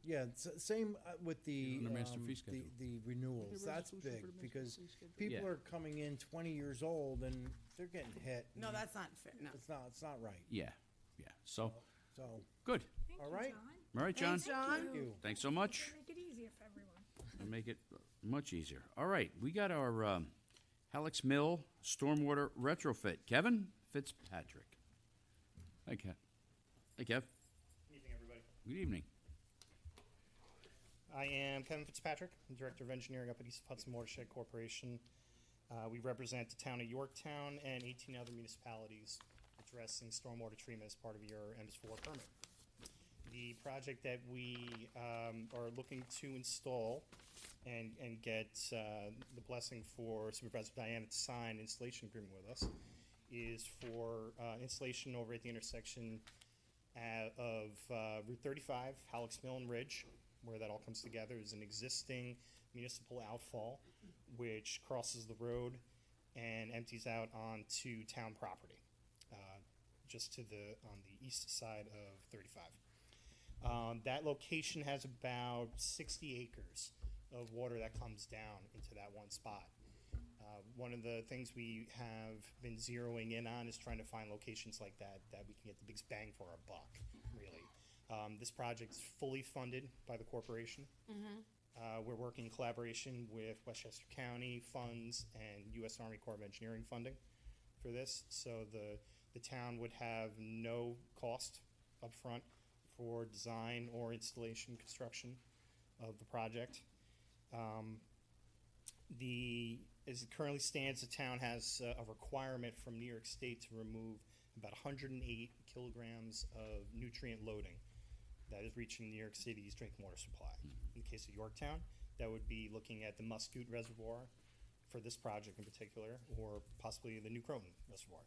Yeah, same with the, On the master fee schedule. the renewals. That's big because people Yeah. are coming in 20 years old and they're getting hit. No, that's not fair. No. It's not right. yeah. So, So, good. Thank All you, right. John. All right, John, Thanks, John. thank you. thanks so much. Make it easier for everyone. It'll make it much easier. All right, we got our Halleck's Mill stormwater retrofit. Kevin Fitzpatrick. Hi, Kev. Hey, Kev. Good evening, everybody. Good evening. I am Kevin Fitzpatrick, I'm Director of Engineering up at East Hudson Watershed Corporation. We represent the town of Yorktown and 18 other municipalities addressing stormwater treatment as part of your MS4 permit. The project that we are looking to install and get the blessing for Supervisor Diana to sign an installation agreement with us is for installation over at the intersection of Route 35, Halleck's Mill and Ridge, where that all comes together. Is an existing municipal outfall which crosses the road and empties out onto town property, just on the east side of 35. That location has about 60 acres of water that comes down into that one spot. One of the things we have been zeroing in on is trying to find locations like that we can get the biggest bang for our buck, really. This project is fully funded by the corporation. We're working in collaboration with Westchester County funds and U.S. Army Corps of Engineering funding for this. So the town would have no cost up front for design or installation construction of the project. As it currently stands, the town has a requirement from New York State to remove about 108 kilograms of nutrient loading that is reaching New York City's drinking water supply. In the case of Yorktown, that would be looking at the Muscoot Reservoir for this project in particular, or possibly the New Croton Reservoir.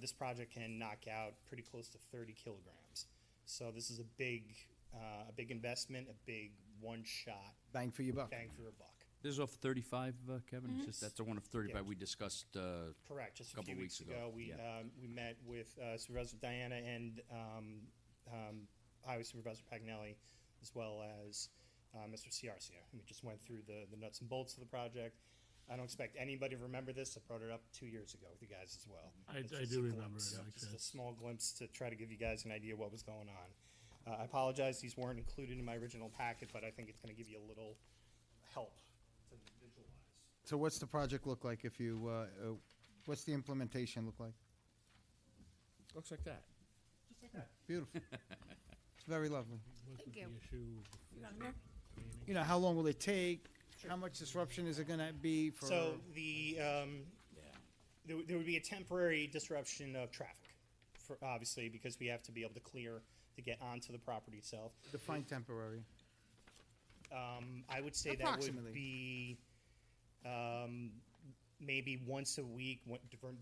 This project can knock out pretty close to 30 kilograms. So this is a big investment, a big one-shot Bang for your buck. bang for your buck. This is off 35, Kevin? It's just, that's the one of 35 Yeah. we discussed. Correct. Just a Couple few weeks weeks ago, ago, we yeah. we met with Supervisor Diana and Highway Supervisor Pagnelli, as well as Mr. Ciarcia. We just went through the nuts and bolts of the project. I don't expect anybody to remember this. I brought it up 2 years ago with you guys as well. I It's just do a remember glimpse, it, like just a this. small glimpse to try to give you guys an idea what was going on. I apologize; these weren't included in my original packet, but I think it's going to give you a little help to visualize. So what's the project look like if you, what's the implementation look like? Looks like that. Beautiful. It's very lovely. Wasn't you. the issue You got 'em there? You know, how long will it take? How much disruption is it gonna be for? So there would be a temporary disruption of traffic, for obviously because we have to be able to clear to get onto the property itself. Define temporary. I would say that Approximately. would be maybe once a week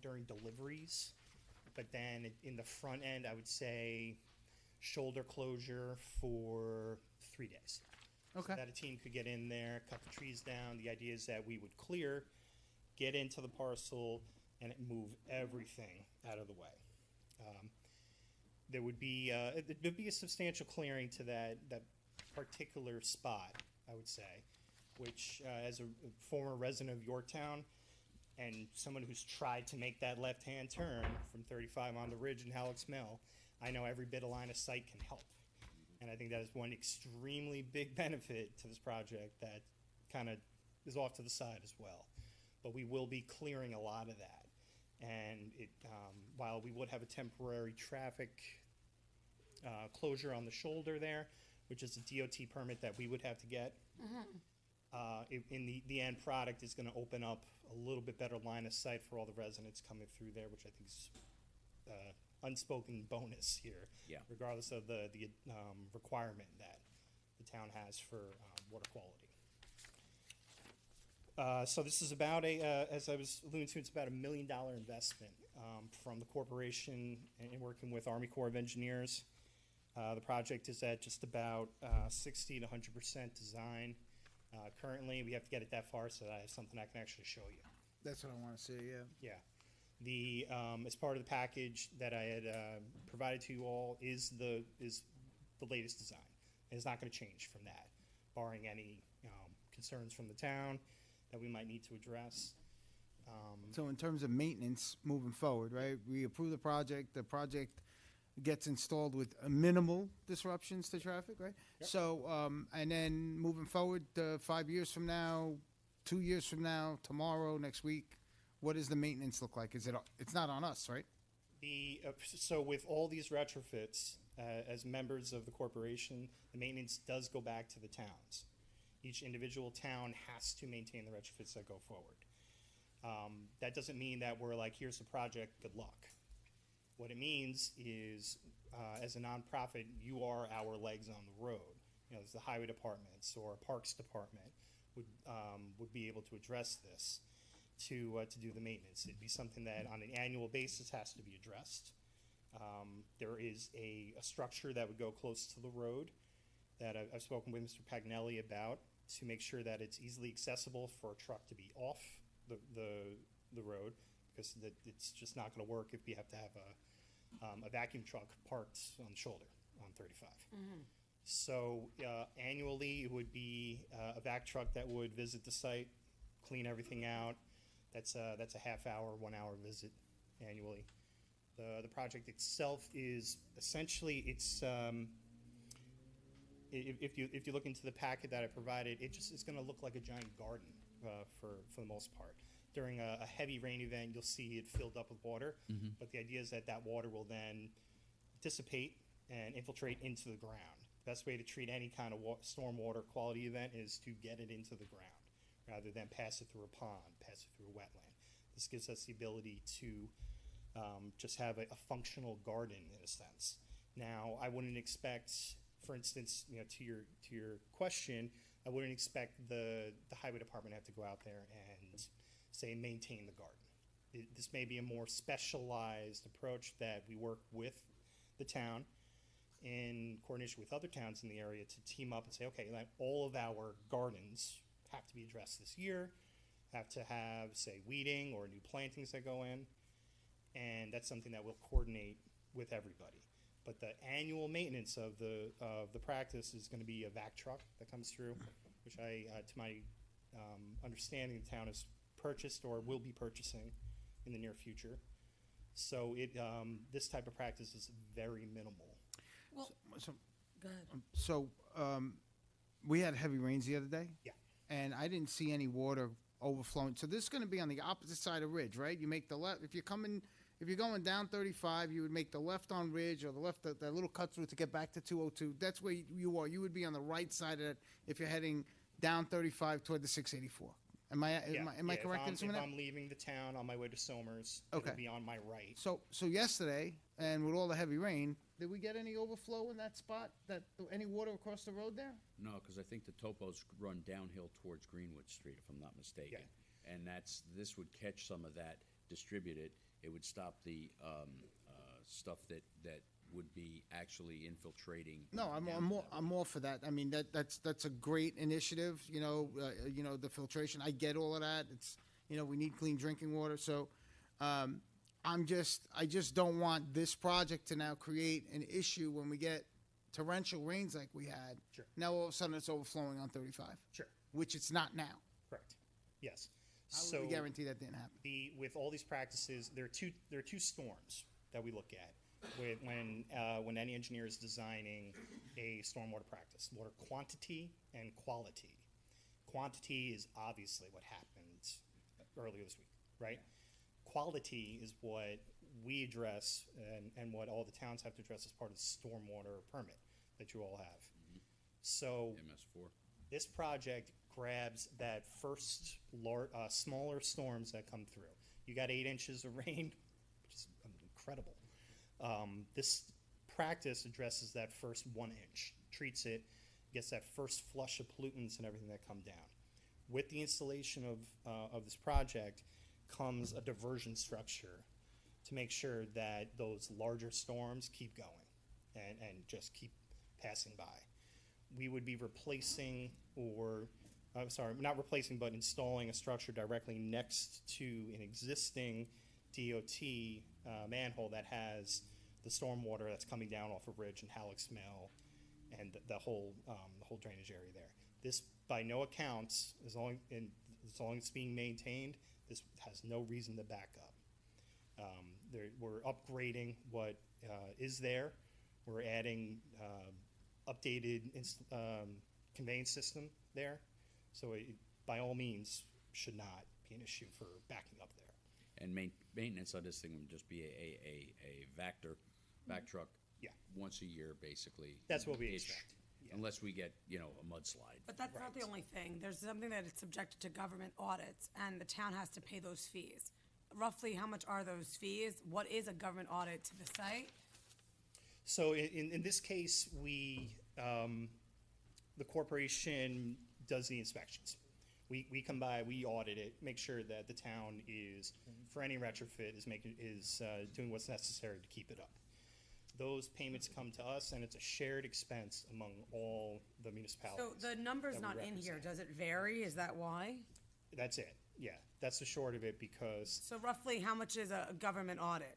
during deliveries, but then in the front end, I would say shoulder closure for 3 days. Okay. So that a team could get in there, cut the trees down. The idea is that we would clear, get into the parcel, and move everything out of the way. There would be a substantial clearing to that particular spot, I would say, which as a former resident of Yorktown and someone who's tried to make that left-hand turn from 35 on the ridge in Halleck's Mill, I know every bit of line of sight can help. And I think that is one extremely big benefit to this project that kind of is off to the side as well. but we will be clearing a lot of that. And while we would have a temporary traffic closure on the shoulder there, which is a DOT permit that we would have to get, in the end product is going to open up a little bit better line of sight for all the residents coming through there, which I think is unspoken bonus here, Yeah. regardless of the requirement that the town has for water quality. So this is about as I was alluding to, it's about $1 million investment from the corporation and working with Army Corps of Engineers. The project is at just about 60 to 100% design. Currently, we have to get it that far so that I have something I can actually show you. That's what I wanna see, yeah. Yeah. The as part of the package that I had provided to you all is the latest design. And it's not going to change from that, barring any concerns from the town that we might need to address. So in terms of maintenance moving forward, right, we approve the project gets installed with minimal disruptions to traffic, right? Yep. So, and then moving forward, 5 years from now, 2 years from now, tomorrow, next week, what does the maintenance look like? It's not on us, right? So with all these retrofits, as members of the corporation, the maintenance does go back to the towns. Each individual town has to maintain the retrofits that go forward. That doesn't mean that we're like, here's the project, good luck. What it means is, as a nonprofit, you are our legs on the road. You know, there's the highway departments or parks department would be able to address this to do the maintenance. It'd be something that on an annual basis has to be addressed. There is a structure that would go close to the road that I've spoken with Mr. Pagnelli about to make sure that it's easily accessible for a truck to be off the road, because it's just not going to work if we have to have a vacuum truck parked on the shoulder on 35. So annually, it would be a vac truck that would visit the site, clean everything out. That's a half hour, 1 hour visit annually. The project itself is essentially if you look into the packet that I provided, it's going to look like a giant garden for the most part. During a heavy rain event, you'll see it filled up with water, but the idea is that water will then dissipate and infiltrate into the ground. The best way to treat any kind of stormwater quality event is to get it into the ground rather than pass it through a pond, pass it through a wetland. This gives us the ability to just have a functional garden in a sense. Now, I wouldn't expect, for instance, to your question, I wouldn't expect the highway department to have to go out there and say maintain the garden. This may be a more specialized approach that we work with the town in coordination with other towns in the area to team up and say, okay, like all of our gardens have to be addressed this year, have to have, say, weeding or new plantings that go in, and that's something that we'll coordinate with everybody. But the annual maintenance of the practice is going to be a vac truck that comes through, which to my understanding, the town has purchased or will be purchasing in the near future. So this type of practice is very minimal. So, Go ahead. so we had heavy rains the other day. Yeah. And I didn't see any water overflowing. So this is going to be on the opposite side of Ridge, right? You make the left if you're going down 35, you would make the left on Ridge or the left that little cut through to get back to 202. That's where you are. You would be on the right side of it if you're heading down 35 toward the 684. Am I correct in assuming if that? I'm leaving the town on my way to Somers, Okay. it'll be on my right. So yesterday, and with all the heavy rain, did we get any overflow in that spot? Any water across the road there? No, because I think the topos run downhill towards Greenwood Street, if I'm not mistaken. And this would catch some of that, distribute it. It would stop the stuff that would be actually infiltrating. No, I'm all for that. I mean, that's a great initiative. The filtration. I get all of that. It's we need clean drinking water. So, I just don't want this project to now create an issue when we get torrential rains like we had. Sure. Now all of a sudden it's overflowing on 35. Sure. Which it's not now. Correct. Yes. How So would we guarantee that didn't happen? with all these practices, there are two storms that we look at when any engineer is designing a stormwater practice: water quantity and quality. Quantity is obviously what happened earlier this week, right? Quality is what we address and what all the towns have to address as part of the stormwater permit that you all have. So MS4. this project grabs that first smaller storms that come through. You got 8 inches of rain, which is incredible. This practice addresses that first 1 inch, treats it, gets that first flush of pollutants and everything that come down. With the installation of this project comes a diversion structure to make sure that those larger storms keep going and just keep passing by. We would be replacing not replacing, but installing a structure directly next to an existing DOT manhole that has the stormwater that's coming down off of Ridge and Halleck's Mill and the whole drainage area there. This, by no accounts, as long as it's being maintained, this has no reason to back up. We're upgrading what is there. We're adding updated conveyance system there. So it, by all means, should not be an issue for backing up there. And maintenance of this thing would just be a vac truck. Yeah. Once a year, basically. That's what we ish, expect. Yeah. Unless we get, a mudslide. But that's not the only thing. There's something that is subjected to government audits, and the town has to pay those fees. Roughly, how much are those fees? What is a government audit to the site? So in this case, the corporation does the inspections. We come by, we audit it, make sure that the town is, for any retrofit, is doing what's necessary to keep it up. Those payments come to us, and it's a shared expense among all the municipalities. So the number's that we not in here. represent. Does it vary? Is that why? That's it, yeah. That's the short of it, because So roughly, how much is a government audit?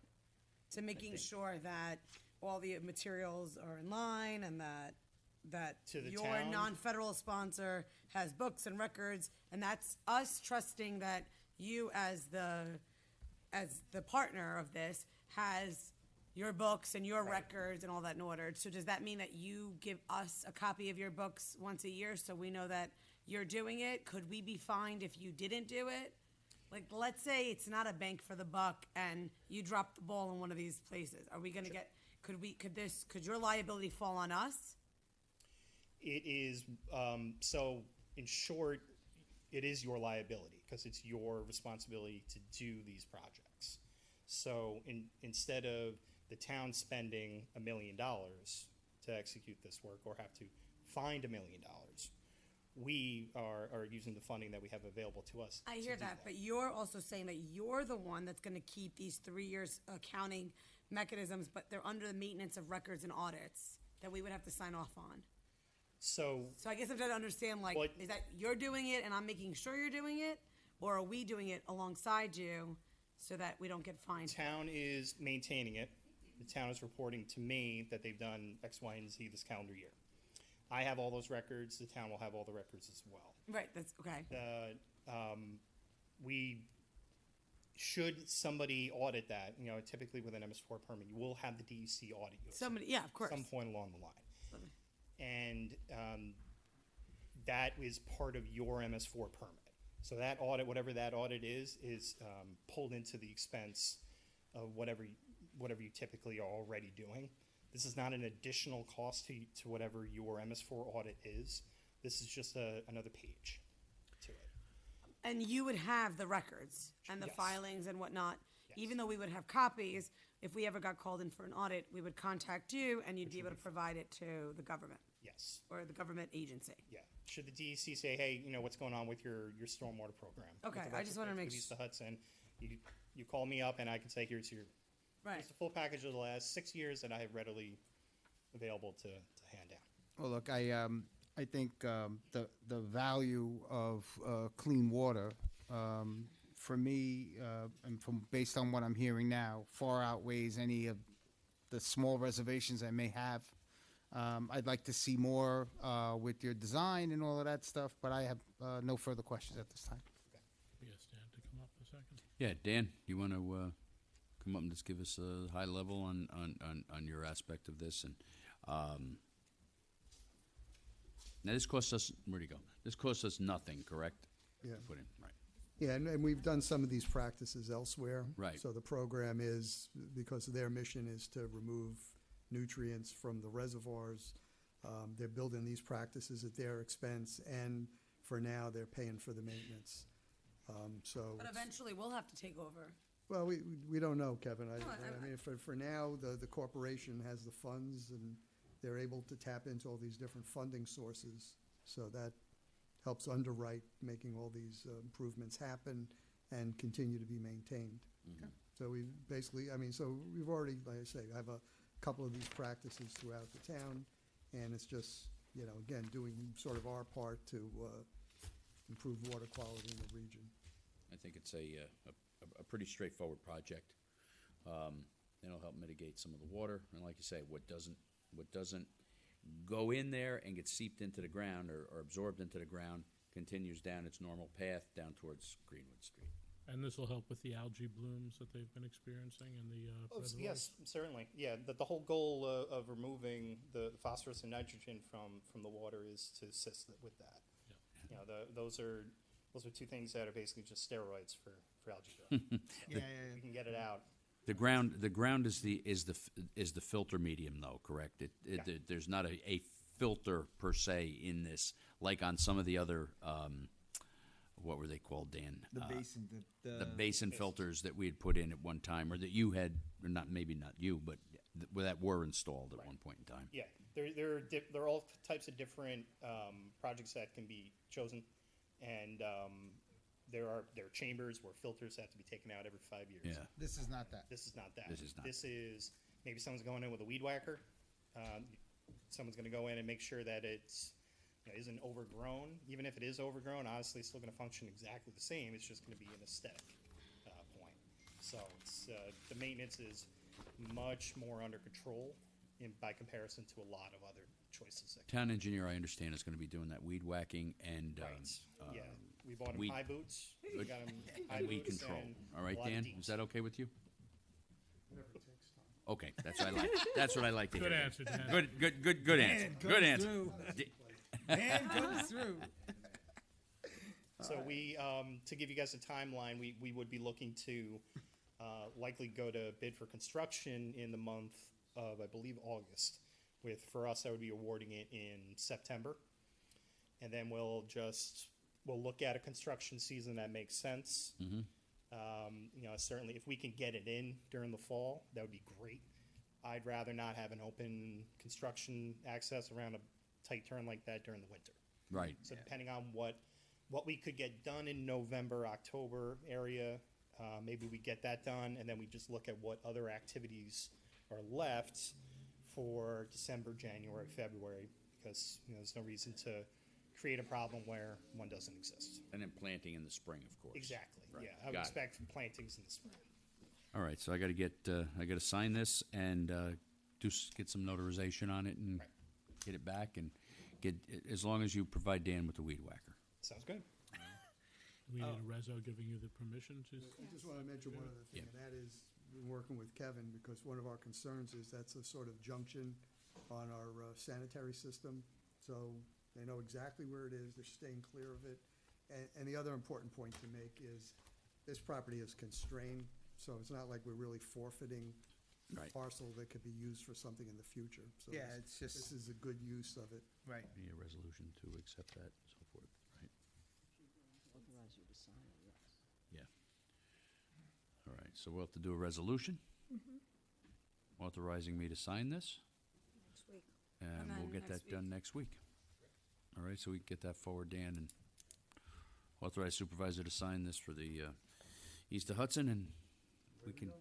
To making sure that all the materials are in line and that To the your town? non-federal sponsor has books and records, and that's us trusting that you as the partner of this has your books and your records and all that in order. So does that mean that you give us a copy of your books once a year so we know that you're doing it? Could we be fined if you didn't do it? Like, let's say it's not a bang for the buck and you drop the ball in one of these places. Are we gonna get, could your liability fall on us? it is, so in short, it is your liability, because it's your responsibility to do these projects. So instead of the town spending $1 million to execute this work, or have to find $1 million, we are using the funding that we have available to us. I to hear do that, but you're also saying that you're the one that's gonna keep these 3 years accounting mechanisms, but they're under the maintenance of records and audits that we would have to sign off on. So So I guess I'm trying to understand, like, What- is that you're doing it and I'm making sure you're doing it? Or are we doing it alongside you so that we don't get fined? town is maintaining it. The town is reporting to me that they've done X, Y, and Z this calendar year. I have all those records. The town will have all the records as well. Right, that's, okay. We, should somebody audit that, typically with an MS4 permit, you will have the DEC audit you at Somebody, yeah, of course. some point along the line. And that is part of your MS4 permit. So that audit, whatever that audit is pulled into the expense of whatever you typically are already doing. This is not an additional cost to whatever your MS4 audit is. This is just another page to it. And you would have the records and the Yes. filings and whatnot. Yes. Even though we would have copies, if we ever got called in for an audit, we would contact you and you'd be able to provide it to the government Yes. or the government agency. Yeah. Should the DEC say, hey, what's going on with your stormwater program? with Okay, the I just wanted to retrofits make with East of Hudson, you call me up and I can say, here's Right. the full package of the last 6 years that I have readily available to hand down. Well, look, I think the value of clean water, for me, and based on what I'm hearing now, far outweighs any of the small reservations I may have. I'd like to see more with your design and all of that stuff, but I have no further questions at this time. Yes, Dan, to come up a second. Yeah, Dan, you want to come up and just give us a high level on your aspect of this? And now this costs us, where'd he go? This costs us nothing, correct? Yeah. To put in, right. Yeah, and we've done some of these practices elsewhere. Right. So the program is, because their mission is to remove nutrients from the reservoirs, they're building these practices at their expense, and for now, they're paying for the maintenance. So. But it's- eventually, we'll have to take over. Well, we don't know, Kevin. I I- mean, for now, the corporation has the funds, and they're able to tap into all these different funding sources. So that helps underwrite making all these improvements happen and continue to be maintained. So we basically, I mean, so we've already, like I say, have a couple of these practices throughout the town, and it's just, you know, again, doing sort of our part to improve water quality in the region. I think it's a pretty straightforward project. It'll help mitigate some of the water, and like you say, what doesn't go in there and get seeped into the ground or absorbed into the ground continues down its normal path down towards Greenwood Street. And this will help with the algae blooms that they've been experiencing in the reservoirs? Yes, certainly. Yeah, the whole goal of removing the phosphorus and nitrogen from the water is to assist with that. You know, those are two things that are basically just steroids for algae growth. So we can get it out. The ground is the filter medium, though, correct? There's not a filter per se in this, like on some of the other, what were they called, Dan? The basin, The basin filters that we had put in at one time, or that you had, or maybe not you, but that were installed at one point in time. Yeah, there are all types of different projects that can be chosen, and there are chambers where filters have to be taken out every 5 years. Yeah. This is not that. This is not that. This is not. This is maybe someone's going in with a weed whacker. Someone's going to go in and make sure that it's isn't overgrown. Even if it is overgrown, honestly, it's still going to function exactly the same. It's just going to be an aesthetic point. So it's, the maintenance is much more under control by comparison to a lot of other choices. Town engineer, I understand, is going to be doing that weed whacking and Yeah, we bought him weed- high boots. We good. got him high and weed boots control. and All a right, lot of Dan, deets. is that okay with you? Okay, that's what I like. That's what I like to Good hear. answer, Dan. Good answer. Good answer. Man comes through. So we, to give you guys a timeline, we would be looking to likely go to bid for construction in the month of, I believe, August. For us, that would be awarding it in September. And then we'll look at a construction season that makes sense. Certainly if we can get it in during the fall, that would be great. I'd rather not have an open construction access around a tight turn like that during the winter. Right. So depending on what we could get done in November, October area, maybe we get that done, and then we just look at what other activities are left for December, January, February, because there's no reason to create a problem where one doesn't exist. And then planting in the spring, of course. Exactly. Right. Yeah, I would Got it. expect plantings in the spring. All right, so I got to sign this and get some notarization on it and get it back and get, as long as you provide Dan with the weed whacker. Sounds good. We need a reso giving you the permission to. I just want to mention one other thing, and that is, we're working with Kevin, because one of our concerns is that's a sort of junction on our sanitary system. So they know exactly where it is, they're staying clear of it. And the other important point to make is, this property is constrained, so it's not like we're really forfeiting Right. parcel that could be used for something in the future. So Yeah, this- it's just- This is a good use of it. Right. Be a resolution to accept that, and so forth, right? Authorize you to sign it, yes. Yeah. All right, so we'll have to do a resolution authorizing me to sign this, Next week. and And we'll then get next that done next week. All right, so we can get that forward, Dan, and authorize supervisor to sign this for the East of Hudson, and we can,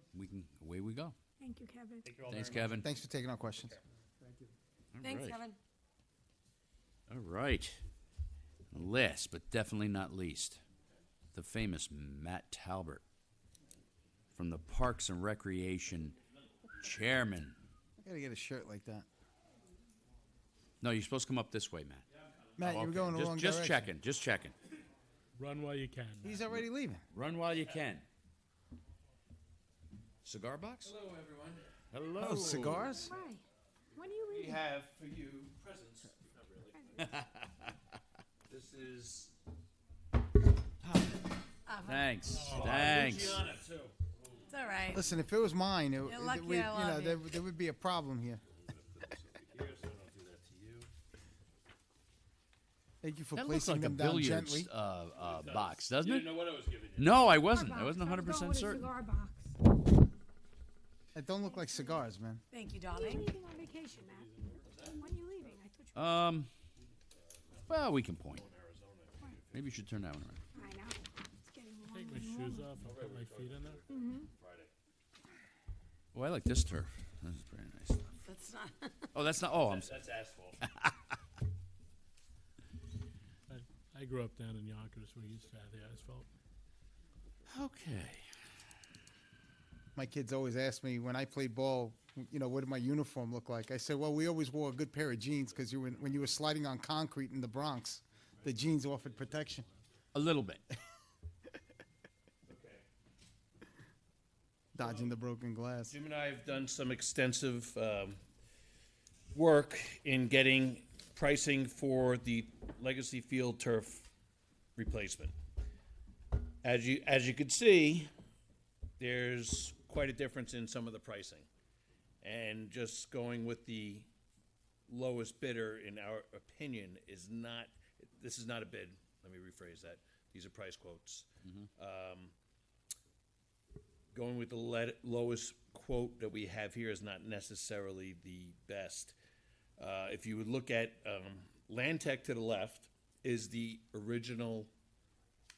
away we go. Thank you, Kevin. Thank you all Thanks, very much. Kevin. Thanks for taking our questions. Thank you. All Thanks, right. Kevin. All right. Last, but definitely not least, the famous Matt Talbert from the Parks and Recreation Chairman. I gotta get a shirt like that. No, you're supposed to come up this way, Matt. Matt, you were going the wrong Just direction. checking, just checking. Run while you can. He's already leaving. Run while you can. Cigar box? Hello, everyone. Hello. Oh, cigars? Hi. What are you We reading? have for you presents. Not really. This is. Thanks. Thanks. It's all right. Listen, if it was mine, You're lucky I love you. there would be a problem here. Thank you for That looks placing like a them down billiards gently. box, doesn't You it? didn't know what I was giving you. No, I wasn't. Cigar I wasn't box. 100% going with a certain. cigar box. That don't look like cigars, man. Thank you, When are you darling. leaving on vacation, Matt? When are you leaving? I thought you Well, we can point. Maybe you should turn that one around. I know. It's getting warmer Take my and shoes warmer. off and put my feet in there. Oh, I like this turf. This is very nice. That's not. Oh, that's not. Oh, I'm. That's asphalt. I grew up down in Yonkers where we used to have the asphalt. Okay. My kids always ask me when I played ball, what did my uniform look like? I said, well, we always wore a good pair of jeans because when you were sliding on concrete in the Bronx, the jeans offered protection. A little bit. Dodging the broken glass. Jim and I have done some extensive work in getting pricing for the Legacy Field turf replacement. As you can see, there's quite a difference in some of the pricing. And just going with the lowest bidder, in our opinion, this is not a bid. Let me rephrase that. These are price quotes. Going with the lowest quote that we have here is not necessarily the best. If you would look at Landtech to the left is the original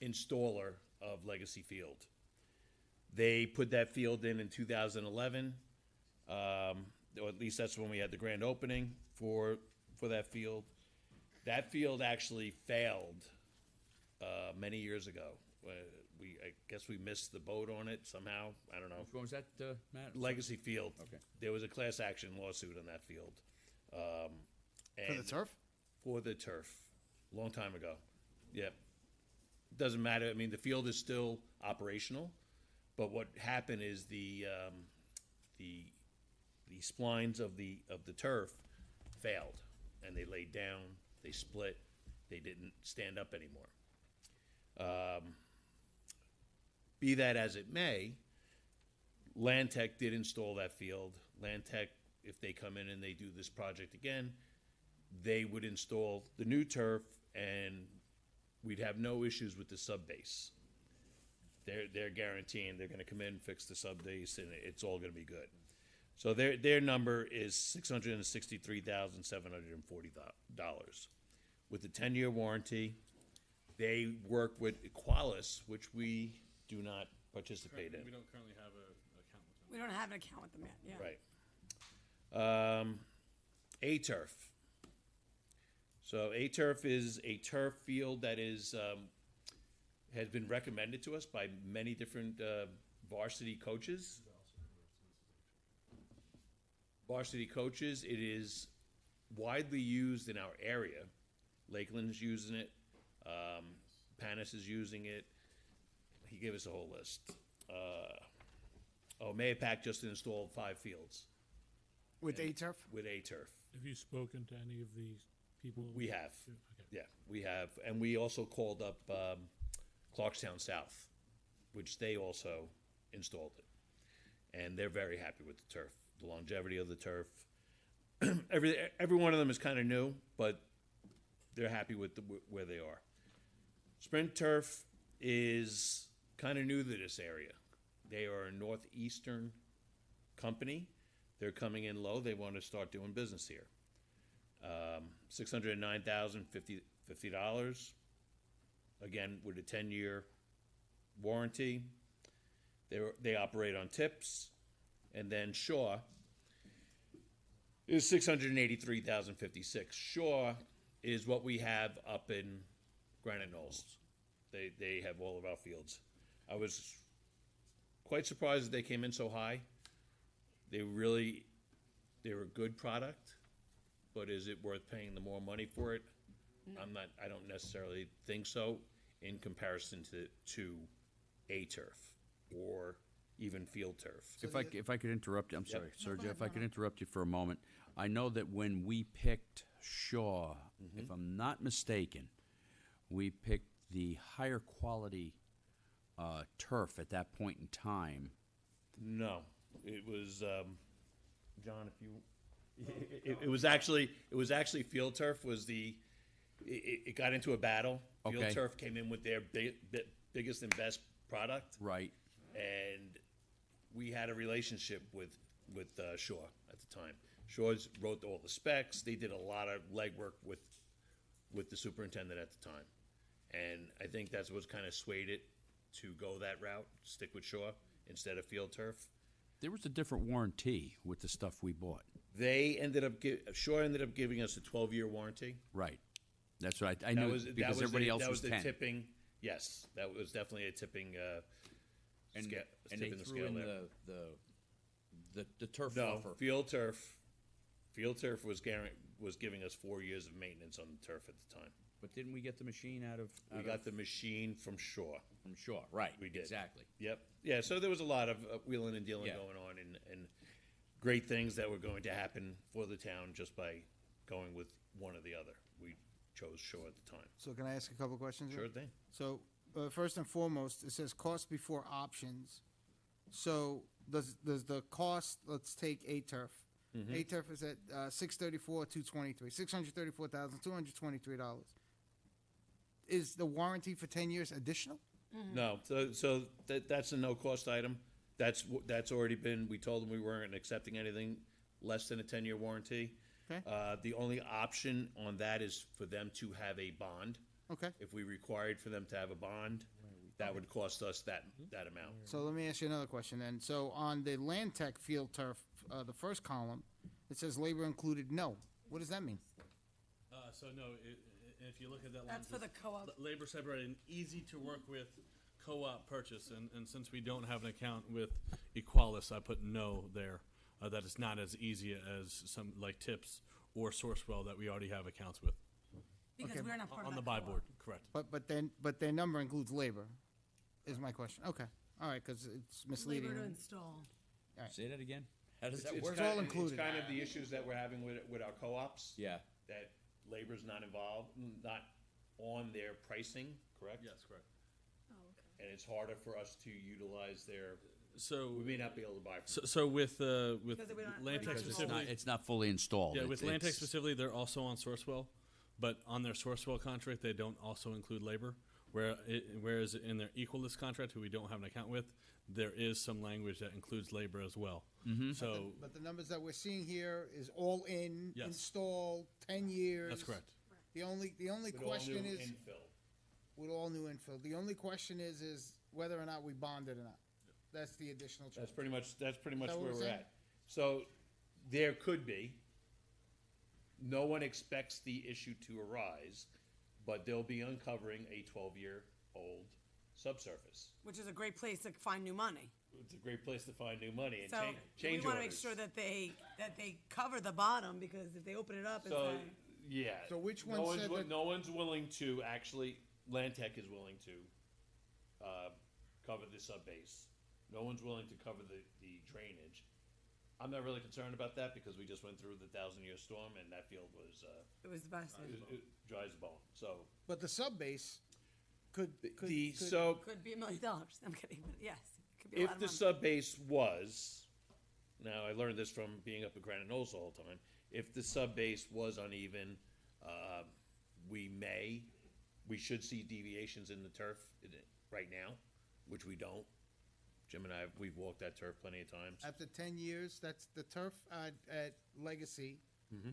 installer of Legacy Field. They put that field in 2011, or at least that's when we had the grand opening for that field. That field actually failed many years ago. I guess we missed the boat on it somehow. I don't know. Which one was that, Matt? Legacy Field. Okay. There was a class action lawsuit on that field. For the and- turf? For the turf, long time ago. Yep. Doesn't matter. I mean, the field is still operational, but what happened is the splines of the turf failed, and they laid down. They split. They didn't stand up anymore. Be that as it may, Landtech did install that field. Landtech, if they come in and they do this project again, they would install the new turf, and we'd have no issues with the sub base. They're guaranteeing they're going to come in, fix the sub base, and it's all going to be good. So their number is $663,740 with a 10-year warranty. They work with Equalis, which we do not participate in. We don't currently have an account with them. We don't have an account with them yet. Yeah. Right. A-turf. So A-turf is a turf field that is has been recommended to us by many different varsity coaches. Varsity coaches. It is widely used in our area. Lakeland's using it. Panis is using it. He gave us a whole list. Mayapack just installed 5 fields With A-turf? with A-turf. Have you spoken to any of these people? We have. Okay. Yeah, we have. And we also called up Clarkstown South, which they also installed it. And they're very happy with the turf, the longevity of the turf. Every one of them is kind of new, but they're happy with where they are. Sprint Turf is kind of new to this area. They are a northeastern company. They're coming in low. They want to start doing business here. $609,050. Again, with a 10-year warranty. They operate on tips. And then Shaw is $683,056. Shaw is what we have up in Granite Knolls. They have all of our fields. I was quite surprised that they came in so high. They're a good product, but is it worth paying the more money for it? I don't necessarily think so in comparison to A-turf or even field turf. If I could interrupt you, I'm sorry, Sergio, if I could interrupt you for a moment. I know that when we picked Shaw, if I'm not mistaken, we picked the higher quality turf at that point in time. No, it was, John, if you, it was actually Field Turf was it got into a battle. Field Okay. Turf came in with their biggest and best product. Right. And we had a relationship with Shaw at the time. Shaw's wrote all the specs. They did a lot of legwork with the superintendent at the time, and I think that's what kind of swayed it to go that route, stick with Shaw instead of Field Turf. There was a different warranty with the stuff we bought. They ended up Shaw ended up giving us a 12-year warranty. Right. That's right. I That knew was because everybody else that was was 10. the tipping. Yes, that was definitely a tipping. And, scale, and they tipping the threw scale in there. the turf No, offer. Field Turf was giving us 4 years of maintenance on the turf at the time. But didn't we get the machine out of? We got the machine from Shaw. from Shaw. Right. We did. Exactly. Yep. Yeah. So there was a lot of wheeling and dealing Yeah. going on, and great things that were going to happen for the town just by going with one or the other. We chose Shaw at the time. So can I ask a couple questions? here? Sure thing. So, first and foremost, it says cost before options. So does the cost, let's take A-Turf. A-Turf is at $634,223, $634,223. Is the warranty for 10 years additional? No. So that's a no-cost item. That's already been, we told them we weren't accepting anything less than a 10-year warranty. Okay. The only option on that is for them to have a bond. Okay. If we required for them to have a bond, that would cost us that amount. So let me ask you another question then. So on the Land Tech Field Turf, the first column, it says labor included, no. What does that mean? So no, if you look at that line, That's for the co-op. labor separated, and easy to work with co-op purchase, and since we don't have an account with Equalis, I put no there. That it's not as easy as some like Tips or Sourcewell that we already have accounts with Because Okay. we're not part on of the that buy co-op. board. Correct. But their number includes labor, is my question. Okay. All right, because it's misleading. Labor to install. Say that again. How does that It's work? all included. It's kind of the issues that we're having with our co-ops. Yeah. That labor's not involved, not on their pricing, correct? Yes, correct. Oh, okay. And it's harder for us to utilize their, So we may not be able to buy from them. so with Because we don't- we're Landtech not Because it's specifically, not, it's not fully installed. yeah, with It's- Landtech it's- specifically, they're also on Sourcewell, but on their Sourcewell contract, they don't also include labor. Whereas in their Equalis contract, who we don't have an account with, there is some language that includes labor as well. So But the numbers that we're seeing here is all in, Yes. installed, 10 years. that's correct. The only With all question new is, infill. with all new infill, the only question is whether or not we bond it or not. That's the additional charge. That's pretty much Is that where what we're we're saying? at. So there could be. No one expects the issue to arise, but they'll be uncovering a 12-year-old subsurface. Which is a great place to find new money. It's a great place to find new money and So change we want to make orders. sure that they cover the bottom, because if they open it up and So, say, yeah. So which no one one's said wi- that- No one's willing to actually, Landtech is willing to cover the subbase. No one's willing to cover the drainage. I'm not really concerned about that because we just went through the 1,000-year storm and that field was, it was the best thing. it dry as a bone. So, But the sub-base could. Could be $1 million. I'm kidding, but yes, it could be a lot if of the money. subbase was, now I learned this from being up at Granite Knolls all the time, if the subbase was uneven, we should see deviations in the turf right now, which we don't. Jim and I, we've walked that turf plenty of times. After 10 years, that's the turf at Legacy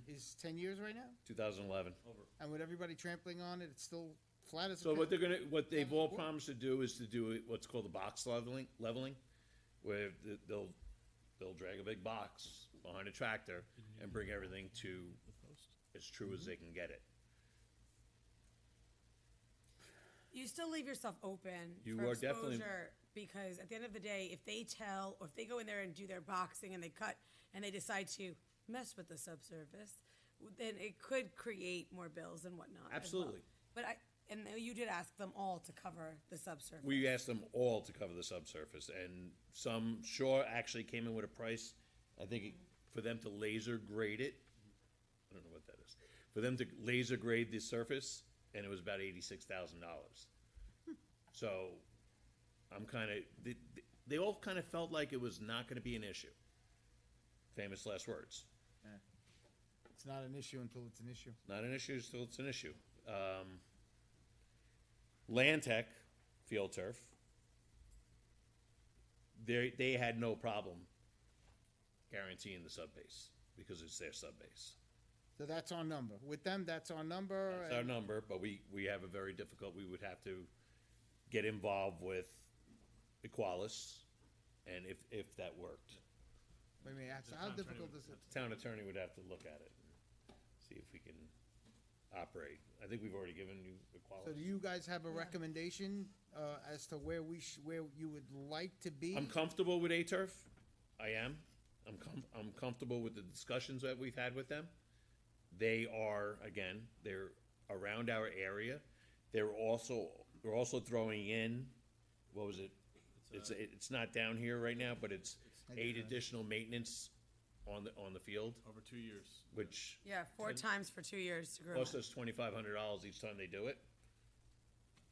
is 10 years right now? 2011. And with everybody trampling on it, it's still flat as a So what pin? what they've all promised to do is to do what's called the box leveling, where they'll drag a big box behind a tractor and bring everything to as true as they can get it. You still leave yourself open You for are definitely- exposure, because at the end of the day, if they tell, or if they go in there and do their boxing and they cut and they decide to mess with the subsurface, then it could create more bills and whatnot. as well. Absolutely. But and you did ask them all to cover the subsurface. We asked them all to cover the subsurface, and some Shaw actually came in with a price. I think for them to laser grade it, I don't know what that is. For them to laser grade the surface, and it was about $86,000. So I'm kind of, they all kind of felt like it was not gonna be an issue. Famous last words. It's not an issue until it's an issue. Not an issue until it's an issue. Land Tech, Field Turf, they had no problem guaranteeing the sub base because it's their sub base. So that's our number. With them, that's our number. That's our number, but we have a very difficult, we would have to get involved with Equalis, and if that worked. Wait a minute, how difficult is it? The town attorney would have to look at it and see if we can operate. I think we've already given you Equalis. So do you guys have a recommendation, as to where where you would like to be? I'm comfortable with A-Turf. I am. I'm comfortable with the discussions that we've had with them. They are, again, they're around our area. They're also throwing in, what was it? It's not down here right now, but it's 8 additional maintenance on the field, Over 2 years. which Yeah, 4 times for 2 years to groom costs it. us $2,500 each time they do it.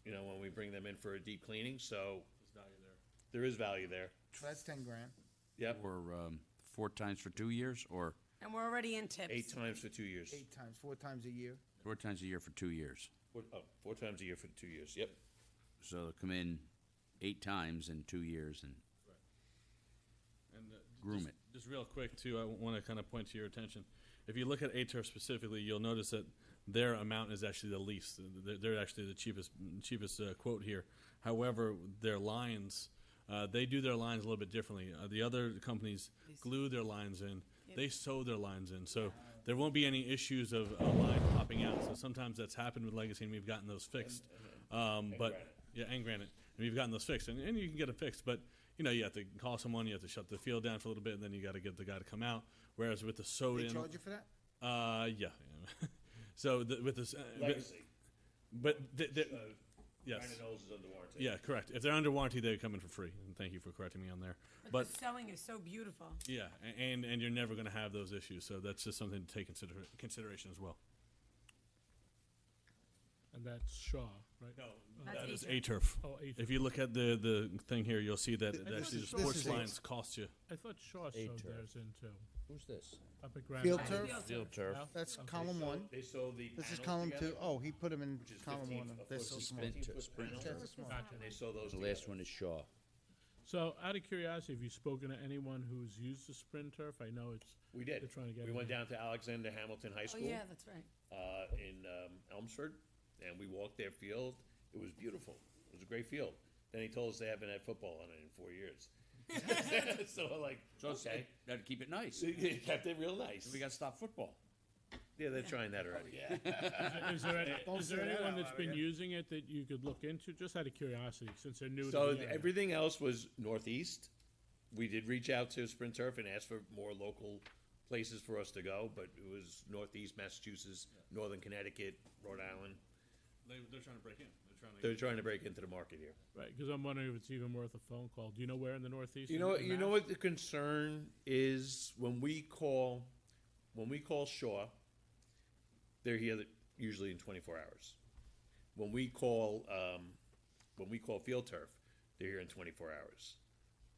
You know, when we bring them in for a deep cleaning, so There's value there. there is value there. That's 10 grand. Yep, Or 4 times for 2 years, or And we're already in tips. 8 times for 2 years. 8 times, 4 times a year. 4 times a year for 2 years. 4 times a year for 2 years, yep. So they'll come in 8 times in 2 years and And Groom just, it. Just real quick, too, I want to kind of point to your attention. If you look at A-Turf specifically, you'll notice that their amount is actually the least. They're actually the cheapest quote here. However, their lines, they do their lines a little bit differently. The other companies glue their lines in. They sew their lines in. So there won't be any issues of a line popping out. So sometimes that's happened with Legacy, and we've gotten those fixed. And Granite. And we've gotten those fixed. And you can get them fixed. But, you know, you have to call someone, you have to shut the field down for a little bit, and then you got to get the guy to come out. Whereas with the sewed They in. charge you for that? Yeah. So with this. Legacy. But yes. Granite Knolls is under warranty. Yeah, correct. If they're under warranty, they come in for free. And thank you for correcting me on there. But the sewing is so beautiful. Yeah, and you're never going to have those issues. So that's just something to take consideration as well. And that's Shaw, right? No, That's that is A-Turf. A-Turf. Oh, A-Turf. If you look at the thing here, you'll see that This actually the is- sports this is lines cost you. I thought Shaw sewed theirs in too. who's this? Up at Grand Field Island. turf? Field Turf. Yeah? That's Okay. column 1. They sew the This is panels column 2. together, Oh, he put them in which is column 15 1. foot They're so foot small. 15-foot panels, They're so small. Gotcha. and they sew those The together. last one is Shaw. So, out of curiosity, have you spoken to anyone who's used the Sprint Turf? I know it's We did. They're trying to get We it went in. down to Alexander Hamilton High Oh, School. yeah, that's right. In Elmsford, and we walked their field. It was beautiful. It was a great field. Then he told us they haven't had football on it in 4 years. So I'm like, So okay. that'd keep it nice. He kept it real nice. We got to stop football. Yeah, they're trying that already. Is there, Don't is there say that anyone out that's loud been again. using it that you could look into, just out of curiosity, since they're new So to the area? everything else was northeast. We did reach out to Sprint Turf and ask for more local places for us to go, but it was northeast Massachusetts, northern Connecticut, Rhode Island. They're trying to break in. They're trying to break into the market here. Right, because I'm wondering if it's even worth a phone call. Do you know where in the Northeast? You know, in you know Mass? what the concern is when we call Shaw, they're here usually in 24 hours. When we call Field Turf, they're here in 24 hours.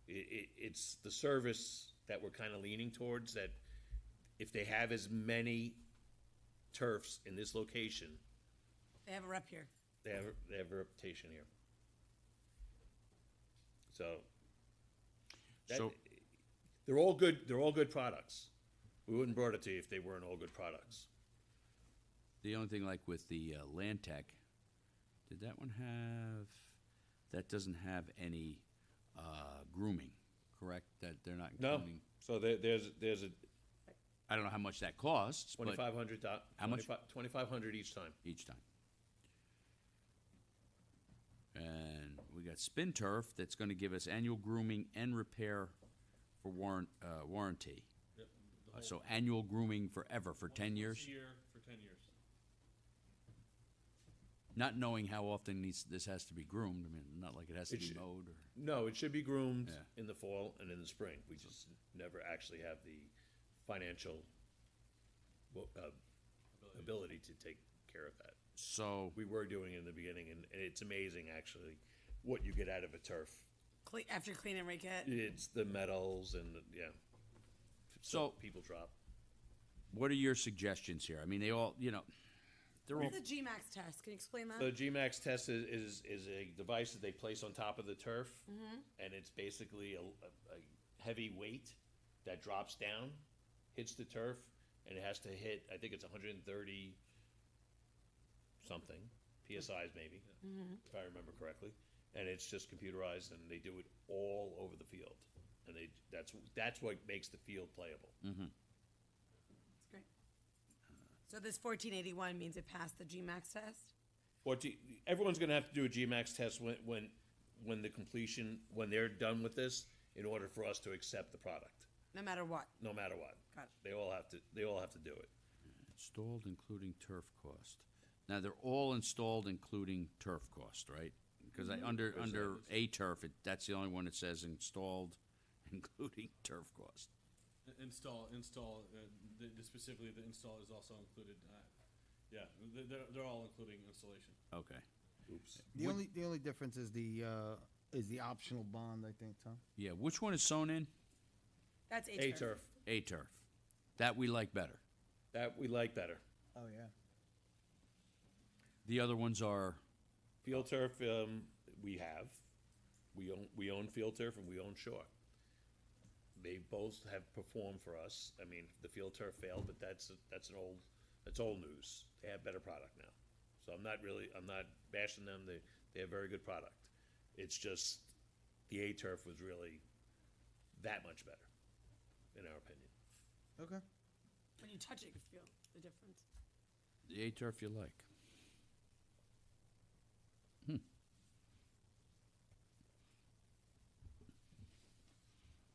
It's the service that we're kind of leaning towards, that if they have as many turfs in this location, They have a rep here. they have a reputation here. So, So- they're all good. They're all good products. We wouldn't brought it to you if they weren't all good products. The only thing, like with the Land Tech, did that one have? That doesn't have any grooming, correct? That they're not No. including. So there's a I don't know how much that costs, but $2,500. How much? $2,500 each time. each time. And we got Spin Turf that's going to give us annual grooming and repair for warranty. Yep, So annual grooming forever for 10 years, Year for 10 years. not knowing how often this has to be groomed. I mean, not like it has to It be should- mowed. Or, No, it should be groomed Yeah. in the fall and in the spring. We just never actually have the financial ability to take care of that. so We were doing it in the beginning, and it's amazing actually what you get out of a turf After clean and rake it? It's the metals and, yeah. So- People drop. What are your suggestions here? I mean, they all, they're all, What's the GMAX test? Can you explain that? The GMAX test is a device that they place on top of the turf, and it's basically a heavy weight that drops down, hits the turf, and it has to hit, I think it's 130 something, PSIs maybe, if I remember correctly. And it's just computerized, and they do it all over the field. And that's what makes the field playable. That's great. So this 1481 means it passed the GMAX test? Everyone's going to have to do a GMAX test when the completion, when they're done with this, in order for us to accept the product. No matter what? No matter what. Got it. They all have to do it. installed including turf cost. Now, they're all installed including turf cost, right? Because under a turf, that's the only one that says installed including turf cost. Install, specifically the install is also included. Yeah, they're all including installation. Okay. Oops. The only difference is the optional bond, I think, Tom. Yeah, which one is sewn in? That's A-turf. A turf. That we like better. That we like better. Oh, yeah. The other ones are, Field turf, we have. We own field turf and we own shore. They both have performed for us. I mean, the field turf failed, but that's old news. They have better product now. So I'm not bashing them. They have very good product. It's just the A-turf was really that much better, in our opinion. Okay. When you touch it, you feel the difference. the A turf you like.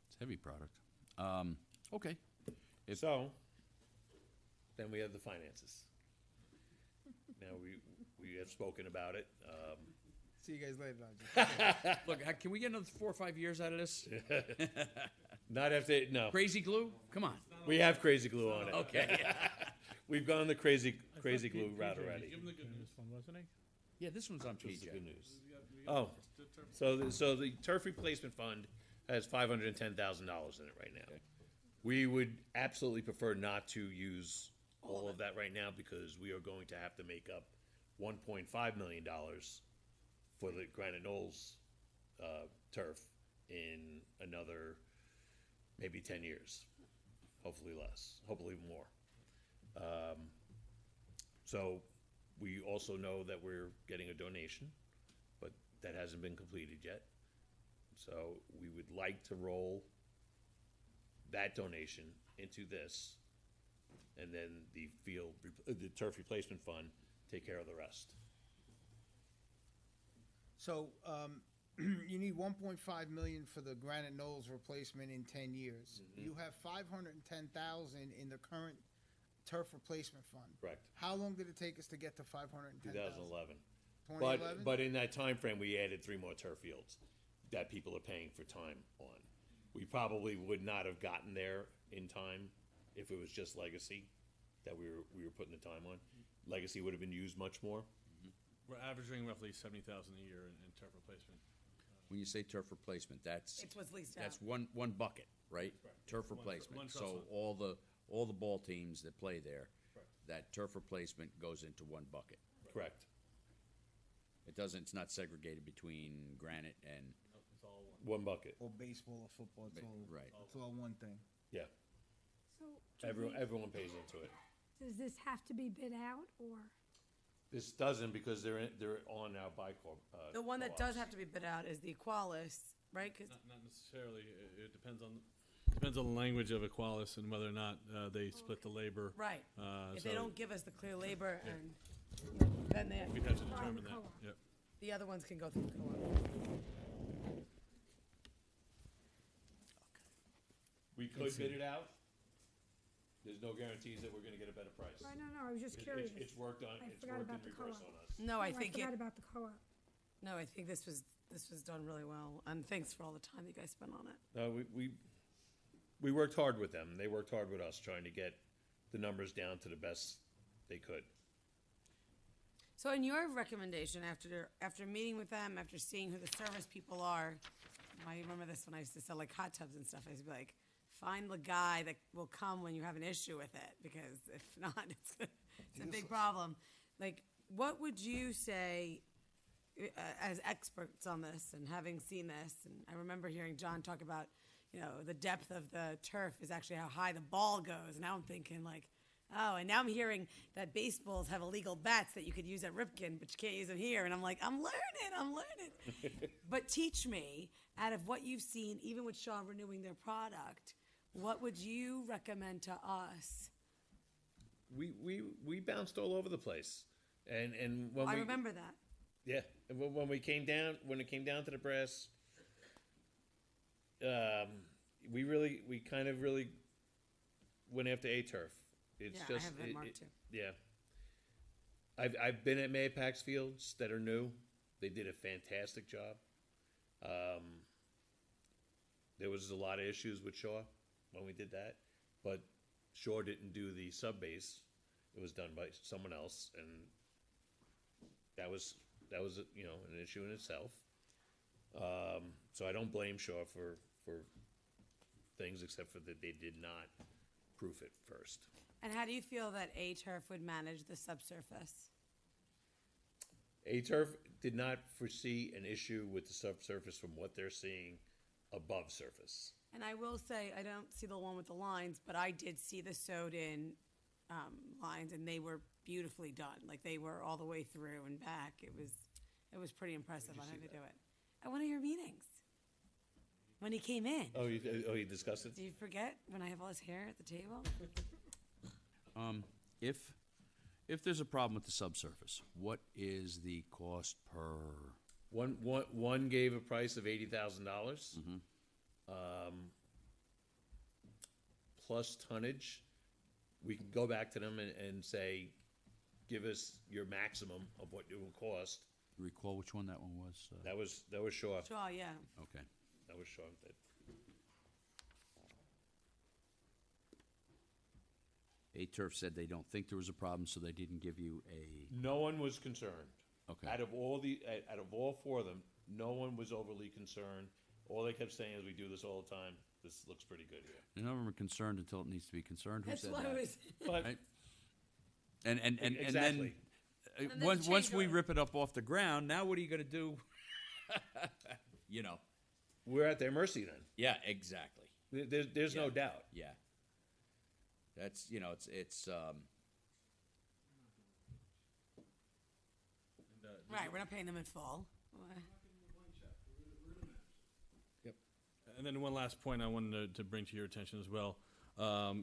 It's heavy product. Okay. So, then we have the finances. Now, we have spoken about it. See you guys later. No, Look, can we get another 4 or 5 years out of this? Not after, no. Crazy glue? Come on. We have crazy glue on it. Okay. We've gone the crazy glue route already. Give him the good news one, wasn't he? Yeah, this one's on This is PJ. the good news. Oh, so the turf replacement fund has $510,000 in it right now. We would absolutely prefer not to use all of that right now because we are going to have to make up $1.5 million for the Granite Knolls turf in another maybe 10 years, hopefully less, hopefully more. So we also know that we're getting a donation, but that hasn't been completed yet. So we would like to roll that donation into this, and then the turf replacement fund take care of the rest. So, you need 1.5 million for the Granite Knolls replacement in 10 years. You have 510,000 in the current turf replacement fund. Correct. How long did it take us to get to 510,000? 2011. 2011? But in that time frame, we added 3 more turf fields that people are paying for time on. We probably would not have gotten there in time if it was just Legacy that we were putting the time on. Legacy would have been used much more. We're averaging roughly 70,000 a year in turf replacement. When you say turf replacement, that's It's what's leased out. that's one bucket, right? Turf One replacement. trust So fund. all the ball teams that play there, Correct. that turf replacement goes into one bucket. Correct. It's not segregated between Granite and, It's all one. One bucket. or baseball or football. It's all, right. it's all one thing. Yeah. So, do Everyone pays into it. does this have to be bid out, or? This doesn't because they're on our Bicorp. The one that does have to be bid out is the Equalis, right? 'Cause Not necessarily. It depends on the language of Equalis and whether or not they split the labor. right. If they so don't give us the clear labor, and then we'd have to determine that. Co-op. Yep. the other ones can go through the co-op. We could bid it out. There's no guarantees that we're gonna get a better price. I don't know, I was just curious. It's worked I in forgot about the reverse co-op. on us. No, I Oh, think forgot it. about the co-op. No, I think this was done really well, and thanks for all the time you guys spent on it. No, we worked hard with them. They worked hard with us, trying to get the numbers down to the best they could. So, in your recommendation, after meeting with them, after seeing who the service people are, I remember this when I used to sell like hot tubs and stuff. I used to be like, find the guy that will come when you have an issue with it, because if not, it's a big problem. Like, what would you say as experts on this and having seen this? And I remember hearing John talk about, the depth of the turf is actually how high the ball goes. And now I'm thinking like, oh, and now I'm hearing that baseballs have illegal bats that you could use at Ripken, but you can't use them here. And I'm like, I'm learning. But teach me, out of what you've seen, even with Shaw renewing their product, what would you recommend to us? We bounced all over the place, and when I remember that. Yeah, and when it came down to the brass, we kind of really went after A-turf. It's Yeah, I just have that marked too. yeah. I've been at Mayapax fields that are new. They did a fantastic job. There was a lot of issues with Shaw when we did that, but Shaw didn't do the sub base. It was done by someone else, and that was an issue in itself. So I don't blame Shaw for things, except for that they did not proof it first. And how do you feel that A-turf would manage the subsurface? A-turf did not foresee an issue with the subsurface from what they're seeing above surface. And I will say, I don't see the one with the lines, but I did see the sewed-in lines, and they were beautifully done. Like, they were all the way through and back. It was pretty impressive on how to do it. At one of your meetings, when he came in. Oh, you discussed it? Do you forget when I have all his hair at the table? If there's a problem with the subsurface, what is the cost per? One gave a price of $80,000, plus tonnage. We can go back to them and say, give us your maximum of what it will cost. Recall which one that one was? That was Shaw. Shaw, yeah. Okay. That was Shaw. A-turf said they don't think there was a problem, so they didn't give you a. No one was concerned. Okay. Out of all four of them, no one was overly concerned. All they kept saying is, "We do this all the time. This looks pretty good here." None of them are concerned until it needs to be concerned. Who That's said what that? it was. But Right? And exactly. then then once change we order. rip it up off the ground, now what are you going to do? We're at their mercy then. Yeah, exactly. There's no doubt. Yeah. That's it's Right, we're not paying them in full. And then one last point I wanted to bring to your attention as well.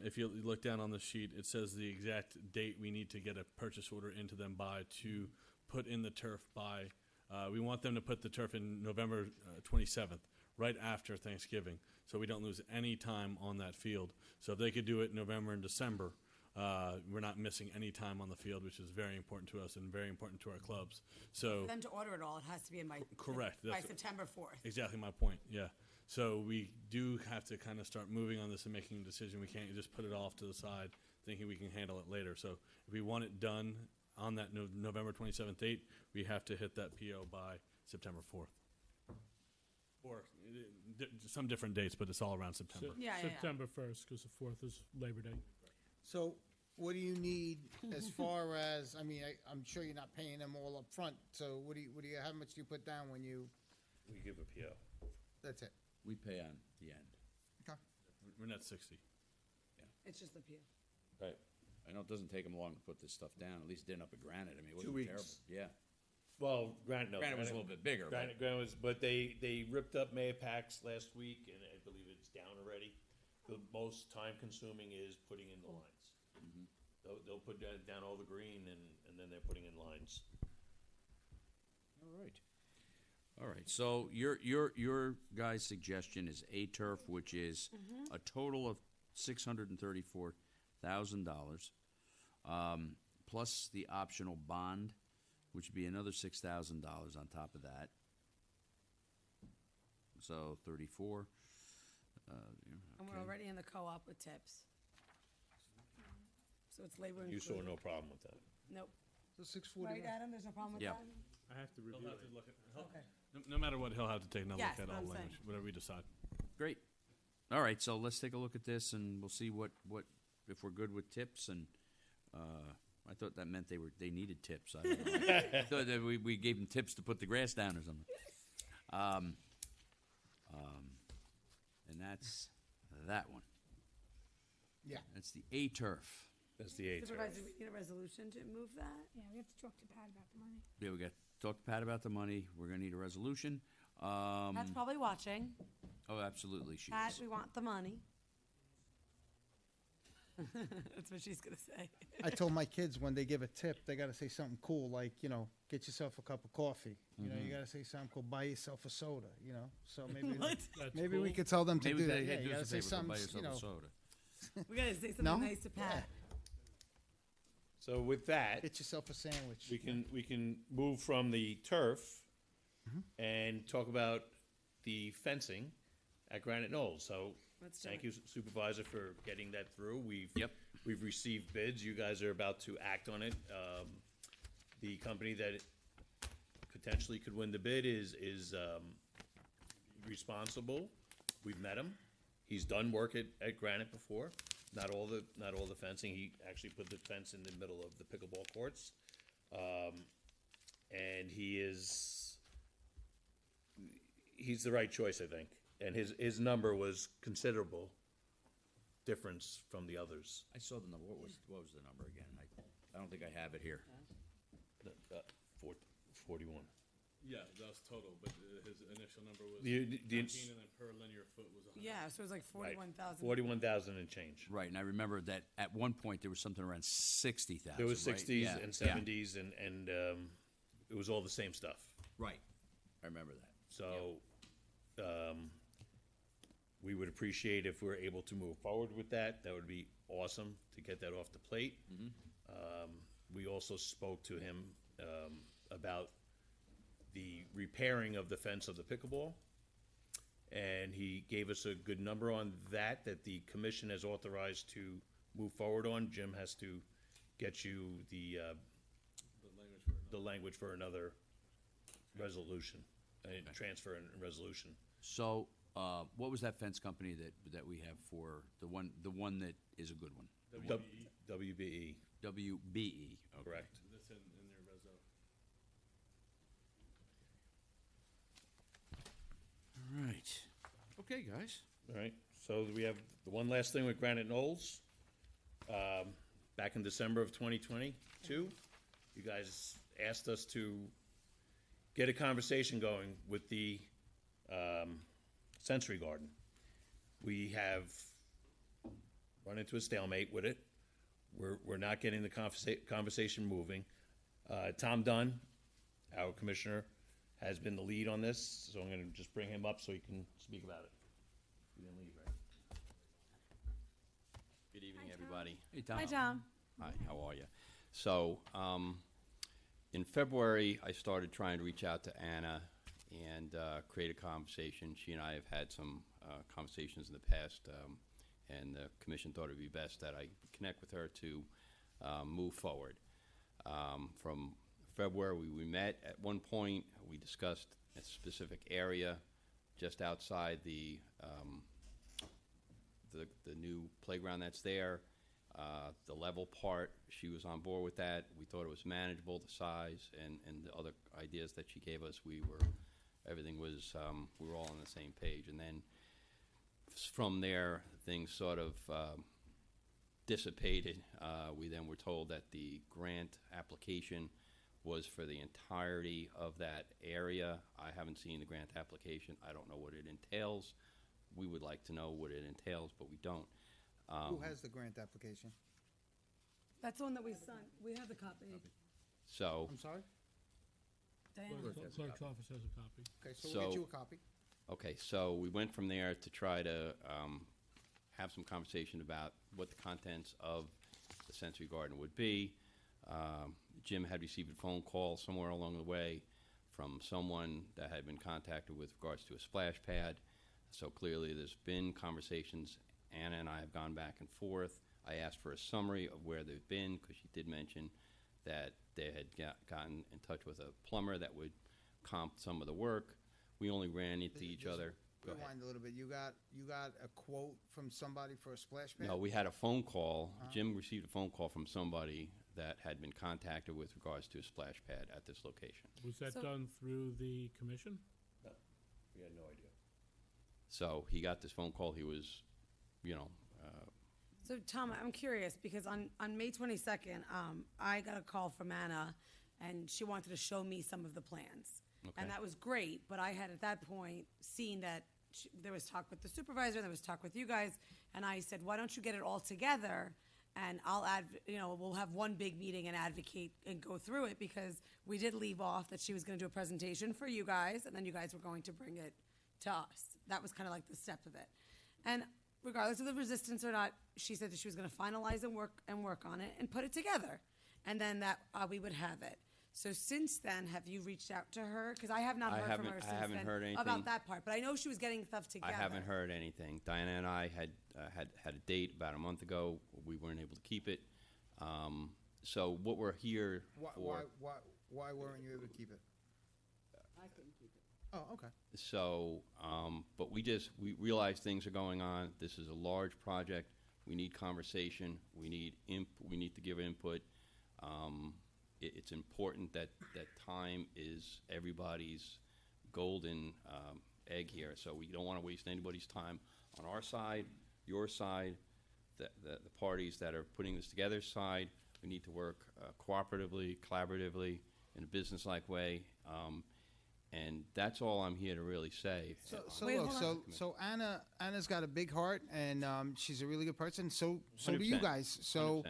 If you look down on the sheet, it says the exact date we need to get a purchase order into them by to put in the turf by. We want them to put the turf in November 27th, right after Thanksgiving, so we don't lose any time on that field. So if they could do it in November and December, we're not missing any time on the field, which is very important to us and very important to our clubs. So For them to order it all, it has to be in by correct. by That's September 4th. exactly my point. Yeah. So we do have to kind of start moving on this and making a decision. We can't just put it off to the side thinking we can handle it later. So if we want it done on that November 27th date, we have to hit that PO by September 4th. Or some different dates, but it's all around September. Yeah. September 1st, because the 4th is Labor Day. So what do you need as far as, I'm sure you're not paying them all up front, so how much do you put down when you, We give a PO. that's it? we pay on the end. Okay. We're not 60. It's just the PO. Right. I know it doesn't take them long to put this stuff down. At least it didn't up at Granite. I mean, it 2 wasn't weeks. terrible. Yeah. Well, Granite Granite was a little bit bigger. but- Granite was, but they ripped up Mayapax last week, and I believe it's down already. The most time consuming is putting in the lines. They'll put down all the green, and then they're putting in lines. All right. So your guys' suggestion is A-turf, which is a total of $634,000, plus the optional bond, which would be another $6,000 on top of that. So 34. And we're already in the co-op with tips. So it's labor You saw included. no problem with that. Nope. So 640. Right, Adam? There's no problem with Yeah. that? I have to They'll review have to it. look at. Okay. No matter what, he'll have to take another Yes, look at what all I'm saying. language, whatever we decide. Great. All right, so let's take a look at this, and we'll see what if we're good with tips. And I thought that meant they needed tips. I don't know. I thought that we gave them tips to put the grass down or something. And that's that one. Yeah. That's the A-turf. That's the A-turf. Supervisor, we need a resolution to move that? Yeah, we have to talk to Pat about the money. Yeah, we got talk to Pat about the money. We're gonna need a resolution. Pat's probably watching. Oh, absolutely, she Pat, is. we want the money. That's what she's gonna say. I told my kids when they give a tip, they gotta say something cool, like, you know, get yourself a cup of coffee. You know, you gotta say something cool, buy yourself a soda, you know? So maybe, That's maybe we cool. could tell them to Maybe do we that. could Yeah, do you gotta us a say favor, go buy something, yourself you a know. soda. We gotta say something No? nice to Pat. So with that, Get yourself a sandwich. we can move from the turf and talk about the fencing at Granite Knolls. So Let's do thank it. you Supervisor for getting that through. Yep. We've received bids. You guys are about to act on it. The company that potentially could win the bid is responsible. We've met him. He's done work at Granite before. Not all the fencing. He actually put the fence in the middle of the pickleball courts. And he's the right choice, I think. And his number was considerable difference from the others. I saw the number. What was the number again? I don't think I have it here. 41. Yeah, that was total, but his initial number was The 19, and then per linear foot was 100. Yeah, so it was like 41,000. 41,000 and change. Right, and I remember that at one point there was something around 60,000. There was right? 60s Yeah, and yeah. 70s and it was all the same stuff. Right, I remember that. So, we would appreciate if we're able to move forward with that. That would be awesome to get that off the plate. We also spoke to him about the repairing of the fence of the pickleball. And he gave us a good number on that the commission has authorized to move forward on. Jim has to get you the language for another resolution, transfer and resolution. So, what was that fence company that we have for the one that is a good one? WBE, WBE. Okay. correct. That's in their reso. All right. Okay, guys. All right, so we have the one last thing with Granite Knolls. Back in December of 2022, you guys asked us to get a conversation going with the Sensory Garden. We have run into a stalemate with it. We're not getting the conversation moving. Tom Dunn, our commissioner, has been the lead on this, so I'm gonna just bring him up so he can speak about it. You didn't leave, right? Good evening, everybody. Hey, Tom. Hi, Tom. Hi, how are you? So, in February, I started trying to reach out to Anna and create a conversation. She and I have had some conversations in the past, and the commission thought it would be best that I connect with her to move forward. From February, we met at one point. We discussed a specific area just outside the new playground that's there. The level part, she was on board with that. We thought it was manageable, the size, and the other ideas that she gave us. Everything was, we were all on the same page. And then from there, things sort of dissipated. We then were told that the grant application was for the entirety of that area. I haven't seen the grant application. I don't know what it entails. We would like to know what it entails, but we don't. Who has the grant application? That's the one that we signed. We have the copy. So, I'm sorry? Diana. Clerk's office has a copy. Okay, so we'll get So- you a copy. okay, so we went from there to try to have some conversation about what the contents of the Sensory Garden would be. Jim had received a phone call somewhere along the way from someone that had been contacted with regards to a splash pad. So clearly there's been conversations. Anna and I have gone back and forth. I asked for a summary of where they've been because she did mention that they had gotten in touch with a plumber that would comp some of the work. we only ran into each other. Go ahead. Rewind a little bit. You got a quote from somebody for a splash pad? No, we had a phone call. Jim received a phone call from somebody that had been contacted with regards to a splash pad at this location. Was that So- done through the commission? No, we had no idea. So he got this phone call. He was, you know, So, Tom, I'm curious, because on May 22nd, I got a call from Anna, and she wanted to show me some of the plans. Okay. And that was great, but I had at that point seen that there was talk with the supervisor, there was talk with you guys, and I said, why don't you get it all together? And we'll have one big meeting and advocate and go through it, because we did leave off that she was gonna do a presentation for you guys, and then you guys were going to bring it to us. That was kind of like the step of it. And regardless of the resistance or not, she said that she was gonna finalize and work on it and put it together. And then that, we would have it. So since then, have you reached out to her? Because I have not heard from her since then. I haven't heard anything. About that part, but I know she was getting stuff together. I haven't heard anything. Diana and I had a date about a month ago. We weren't able to keep it. So what we're here for. Why weren't you able to keep it? I couldn't keep it. Oh, okay. So, but we realize things are going on. This is a large project. We need conversation. We need to give input. It's important that time is everybody's golden egg here. So we don't want to waste anybody's time on our side, your side, the parties that are putting this together side. We need to work cooperatively, collaboratively, in a business-like way. And that's all I'm here to really say. So Wait, look, hold on. so Anna's got a big heart, and she's a really good person. So do you 100%. guys. So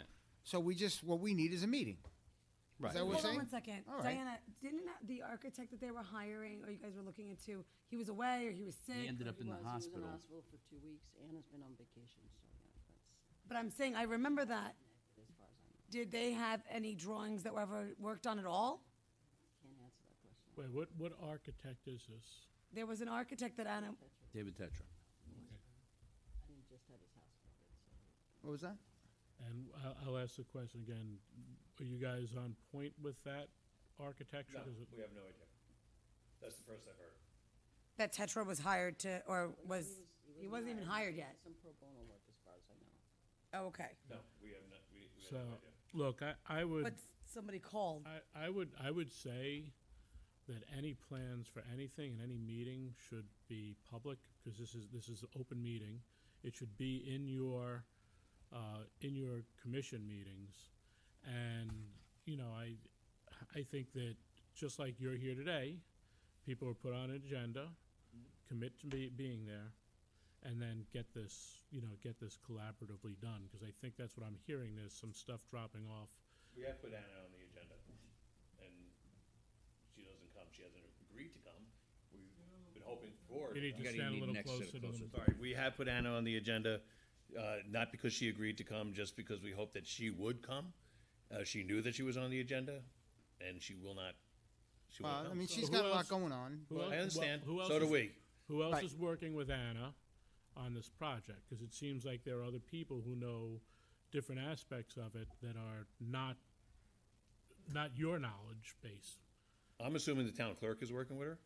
100%. what we need is a meeting. Right. Is that what Hold we're on saying? 1 second. All right. Diana, didn't the architect that they were hiring, or you guys were looking into, he was away or he was sick? He ended up in the He was in hospital. the hospital for 2 weeks. Anna's been on vacation, so yeah, that's But I'm saying, I remember that. as far as I know. Did they have any drawings that were ever worked on at all? Can't answer that question. Wait, what architect is this? There was an architect that Anna, David Tetra. He just had his house flooded, so. What was that? And I'll ask the question again. Are you guys on point with that architecture? No, Is it- we have no idea. That's the first I've heard. that Tetra was hired to, or he wasn't even hired yet? Some pro bono work as far as I know. Oh, okay. No, we have not, we have So, no idea. look, I would. But somebody called. I would say that any plans for anything in any meeting should be public, because this is an open meeting. It should be in your commission meetings. And, you know, I think that just like you're here today, people are put on an agenda, commit to being there, and then get this collaboratively done, because I think that's what I'm hearing. There's some stuff dropping off. We have put Anna on the agenda, and she doesn't come. She hasn't agreed to come. We've been hoping for. You need to gotta stand a need little next to the closer to them. Sorry, we have put Anna on the agenda, not because she agreed to come, just because we hoped that she would come. She knew that she was on the agenda, and she will not. She won't I come. mean, she's who got a lot else- going on. Who else- I understand. who else So do is- we. Who else Right. is working with Anna on this project? Because it seems like there are other people who know different aspects of it that are not your knowledge base. I'm assuming the town clerk is working with her,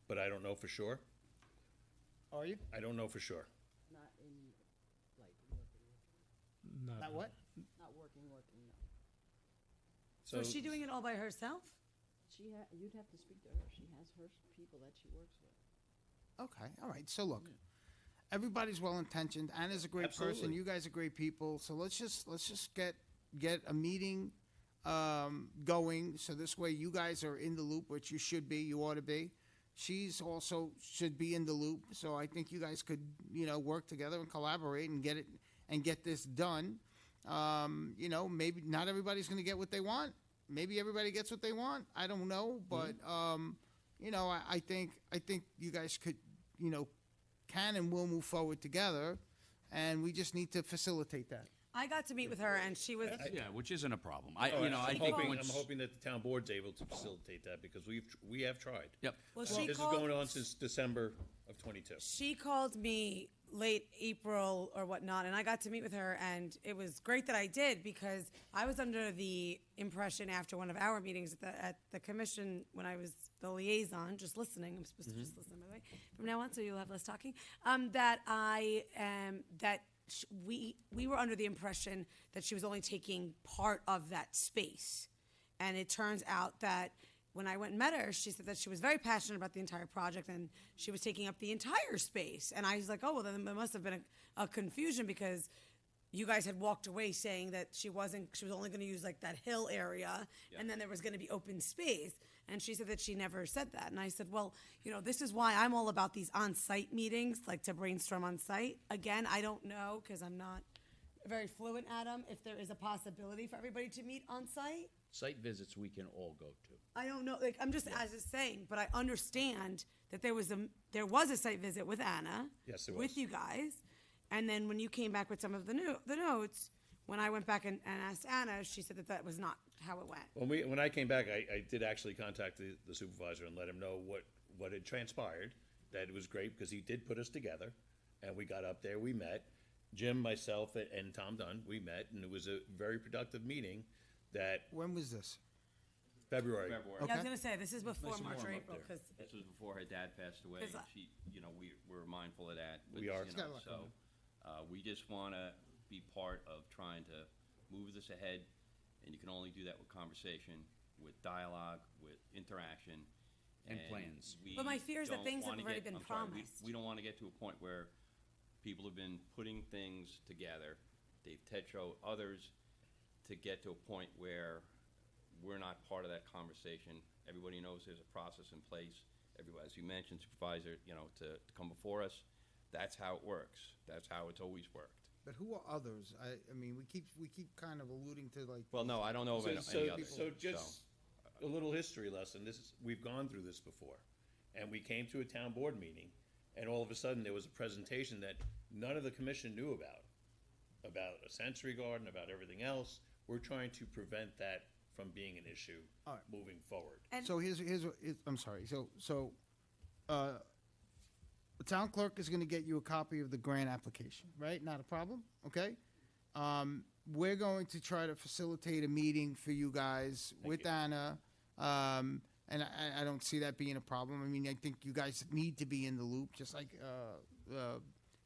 but I don't know for sure. Are you? I don't know for sure. Not in, like, working, Not what? not working, no. So is she doing it all by herself? You'd have to speak to her. She has her people that she works with. Okay, all right. So look, everybody's well intentioned. Anna's a great person. Absolutely. You guys are great people. So let's just get a meeting going. So this way, you guys are in the loop, which you should be. You ought to be. She's also should be in the loop. So I think you guys could work together and collaborate and get this done. Maybe not everybody's going to get what they want. Maybe everybody gets what they want. I don't know, but I think you guys could, can and will move forward together, and we just need to facilitate that. I got to meet with her, and she was. Yeah, which isn't a problem. Oh, I think I'm once. hoping that the town board's able to facilitate that because we have tried. Yep. Well, This she is called. going on since December of 22. She called me late April or whatnot, and I got to meet with her, and it was great that I did because I was under the impression after one of our meetings at the commission when I was the liaison, just listening. I'm supposed to just listen, by the way, from now on, so you'll have less talking. We were under the impression that she was only taking part of that space, and it turns out that when I went and met her, she said that she was very passionate about the entire project and she was taking up the entire space. And I was like, oh, well, then there must have been a confusion because you guys had walked away saying that she was only going to use like that hill area and then there was going to be open space. And she said that she never said that. And I said, well, this is why I'm all about these on-site meetings, like to brainstorm on site. Again, I don't know because I'm not very fluent, Adam, if there is a possibility for everybody to meet on site. Site visits we can all go to. I don't know, like, I'm just saying, but I understand that there was a site visit with Anna. Yes, there was. With you guys, and then when you came back with some of the notes, when I went back and asked Anna, she said that was not how it went. When I came back, I did actually contact the supervisor and let him know what had transpired, that it was great because he did put us together, and we got up there, we met. Jim, myself, and Tom Dunn, we met, and it was a very productive meeting that When was this? February. Yeah, I was gonna say, this is before Nice and March or warm up April, there. because This was before her dad passed away. 'Cause I- She, we're mindful of that. We are. She's got a lot So, we just want to be part of trying to move this ahead, and you can only do that with conversation, with dialogue, with interaction. And plans. we But my fear is that don't things have wanna already get- been I'm sorry, promised. we don't want to get to a point where people have been putting things together, Dave Tetro, others, to get to a point where we're not part of that conversation. Everybody knows there's a process in place. Everybody, as you mentioned, supervisor, to come before us. That's how it works. That's how it's always worked. But who are others? I mean, we keep kind of alluding to like. Well, no, I don't know of any others. So just a little history lesson. We've gone through this before, and we came to a town board meeting, and all of a sudden there was a presentation that none of the commission knew about a sensory garden, about everything else. We're trying to prevent that from being an issue All right. moving forward. So I'm sorry. So, the town clerk is going to get you a copy of the grant application, right? Not a problem. Okay. We're going to try to facilitate a meeting for you guys with Anna, and I don't see that being a problem. I mean, I think you guys need to be in the loop, just like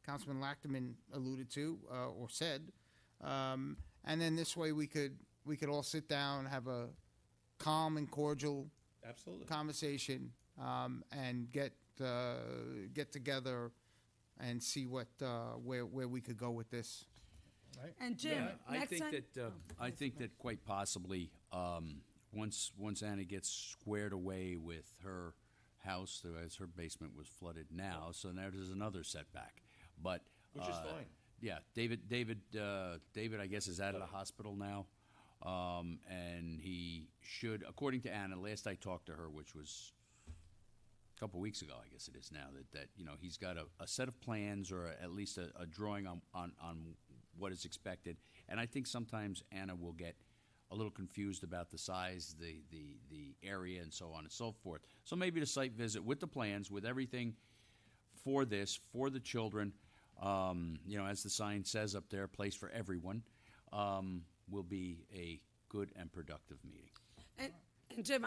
Councilman Lachman alluded to or said, and then this way we could all sit down, have a calm and cordial Absolutely. conversation, and get together and see where we could go with this. And Jim, I next think time. that I think that quite possibly once Anna gets squared away with her house, as her basement was flooded now, so now there's another setback. But Which is fine. Yeah, David, I guess is out of the hospital now, and he should, according to Anna, last I talked to her, which was a couple weeks ago, I guess it is now, that he's got a set of plans or at least a drawing on what is expected. And I think sometimes Anna will get a little confused about the size, the area, and so on and so forth. So maybe the site visit with the plans, with everything for this, for the children, as the sign says up there, place for everyone, will be a good and productive meeting. And Jim,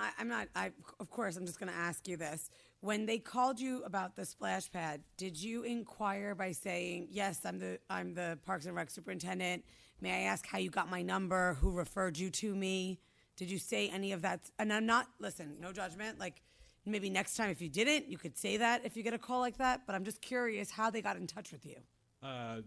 of course, I'm just going to ask you this. When they called you about the splash pad, did you inquire by saying, yes, I'm the Parks and Rec superintendent. May I ask how you got my number? Who referred you to me? Did you say any of that? And I'm not, listen, no judgment. Like, maybe next time if you didn't, you could say that if you get a call like that. But I'm just curious how they got in touch with you.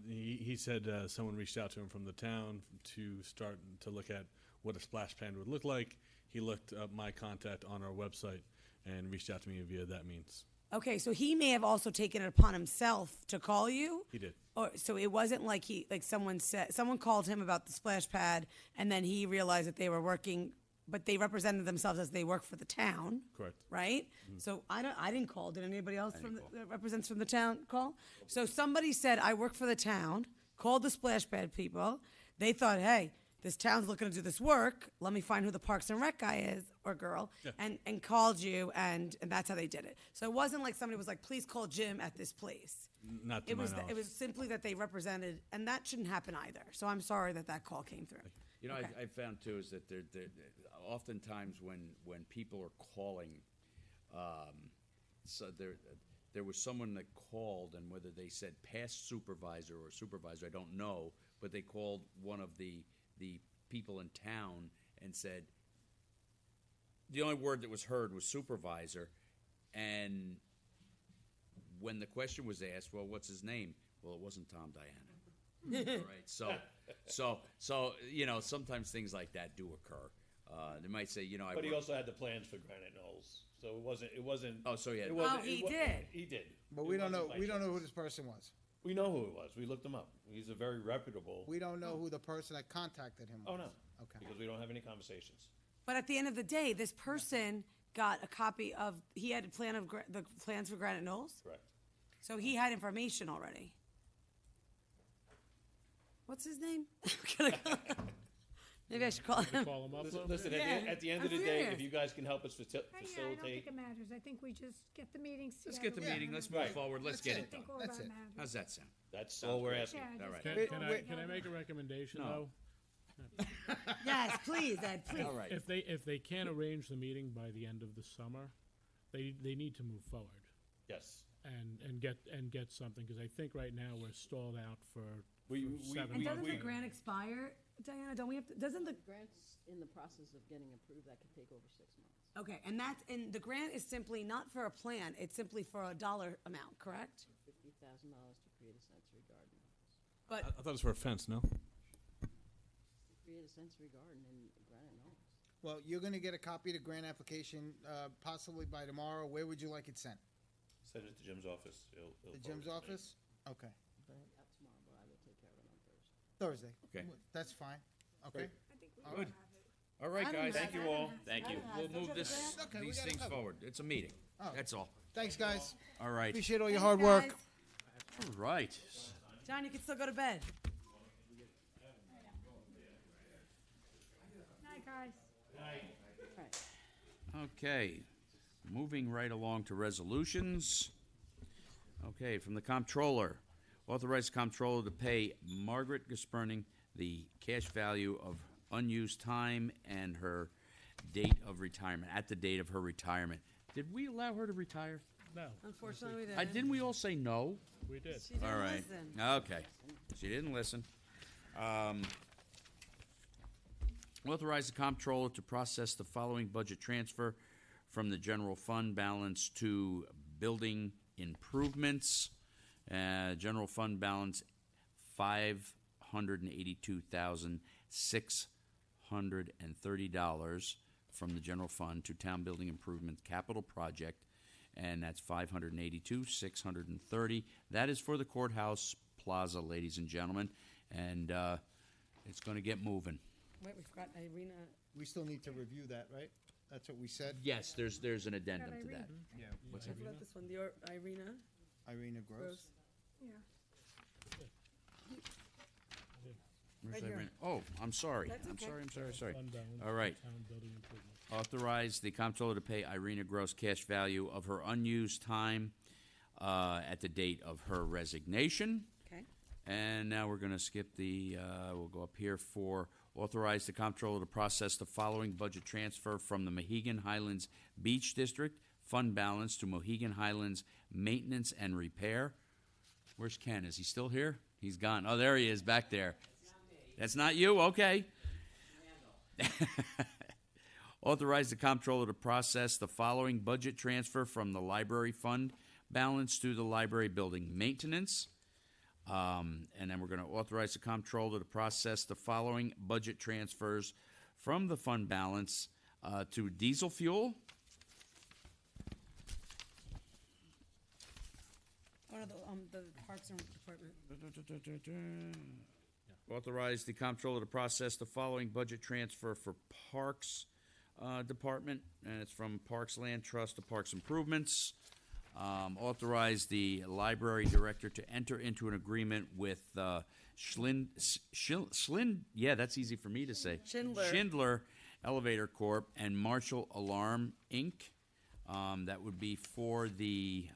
He said someone reached out to him from the town to start to look at what a splash pad would look like. He looked up my contact on our website and reached out to me via that means. Okay, so he may have also taken it upon himself to call you. He did. Or so it wasn't like someone called him about the splash pad, and then he realized that they were working, but they represented themselves as they work for the town. Correct. Right. So I didn't call. Did anybody else that represents from the town call? So somebody said I work for the town. Called the splash pad people. They thought, hey, this town's looking to do this work. Let me find who the Parks and Rec guy is or girl, and called you, and that's how they did it. So it wasn't like somebody was like, please call Jim at this place. Not to It my was knowledge. it was simply that they represented, and that shouldn't happen either. So I'm sorry that call came through. You know, Okay. I found too is that oftentimes when people are calling, so there was someone that called, and whether they said past supervisor or supervisor, I don't know, but they called one of the people in town and said, the only word that was heard was supervisor, and when the question was asked, well, what's his name? Well, it wasn't Tom Diana. All right, so you know, sometimes things like that do occur. They might say, you know, But he also had the plans for Granite Knolls, so it wasn't. Oh, so he had. It wasn't, Oh, he it wa- did. He did. But It we don't know, wasn't by we don't know who chance. this person was. We know who it was. We looked him up. He's a very reputable. We don't know who the person that contacted him was. Oh, no. Okay. Because we don't have any conversations. But at the end of the day, this person got a copy of. He had a plan of the plans for Granite Knolls, Correct. so he had information already. What's his name? Maybe I should call him. Call them up. Listen, Lou? listen, Yeah. at the end I'm of the day, serious. if you guys can help us Yeah, I don't think facilitate. it matters. I think we just get the meeting. Let's get the meeting. Let's move Right. forward. Let's That's get it. it done. all That's that it. matters. How's that sound? That's all we're asking. Yeah, All just right. get Can, it can I all can I make a together. recommendation No. though? Yes, please, Ed. Please. All right. If they can't arrange the meeting by the end of the summer, they need to move forward Yes. and get something, because I think right now we're stalled out for We- 7 And months. doesn't the grant expire, Diana? Don't we have to? Doesn't the Grants in the process of getting approved, that could take over 6 months. okay? And the grant is simply not for a plan. It's simply for a dollar amount, correct? $50,000 to create a sensory garden. But I thought it was for a fence, no? To create a sensory garden in Granite Knolls. Well, you're gonna get a copy of the grant application, possibly by tomorrow. Where would you like it sent? Send it to Jim's office. He'll The forward Jim's it to me. office? Okay. Not tomorrow, but I will take care of it on Thursday. Thursday. Okay. That's fine. Okay. Great. I think we All all right. have it. All right, I don't guys. have Thank you that. all. Thank you. I We'll don't move have this, that. Okay, we these got it things covered. forward. It's a meeting. Oh. That's all. Thanks, guys. All right. Appreciate all your Thanks, hard work. guys. All right. John, you can still go to bed. Night, guys. Okay, moving right along to resolutions. Okay, from the comptroller, authorize the comptroller to pay Margaret Gasperning the cash value of unused time and her date of retirement, at the date of her retirement. Did we allow her to retire? No, Unfortunately, we didn't. Didn't we all say no? we did. She didn't All right. listen. Okay. She didn't listen. Authorize the comptroller to process the following budget transfer from the general fund balance to building improvements. General fund balance, $582,630 from the general fund to town building improvement capital project, and that's $582,630. That is for the courthouse plaza, ladies and gentlemen, and it's going to get moving. Wait, we forgot Irina. We still need to review that, right? That's what we said. Yes, there's an addendum to that. Yeah. What's I that? forgot this one. The Irina. Irina Gross. Gross. Yeah. Where's Right here. Irene? Oh, I'm sorry. That's I'm okay. sorry. Fund balance, All right. town building improvement. Authorize the comptroller to pay Irina Gross cash value of her unused time at the date of her resignation. Okay. And now we're going to skip the, we'll go up here for authorize the comptroller to process the following budget transfer from the Mohegan Highlands Beach District fund balance to Mohegan Highlands Maintenance and Repair. Where's Ken? Is he still here? He's gone. Oh, there he is back there. That's not you? Okay. Authorize the comptroller to process the following budget transfer from the library fund balance to the library building maintenance. And then we're going to authorize the comptroller to process the following budget transfers from the fund balance to diesel fuel. Or the Parks and Department. Authorize the comptroller to process the following budget transfer for Parks Department, and it's from Parks Land Trust to Parks Improvements. Authorize the library director to enter into an agreement with yeah, that's easy for me to say. Schindler Elevator Corp. And Marshall Alarm, Inc. That would be for the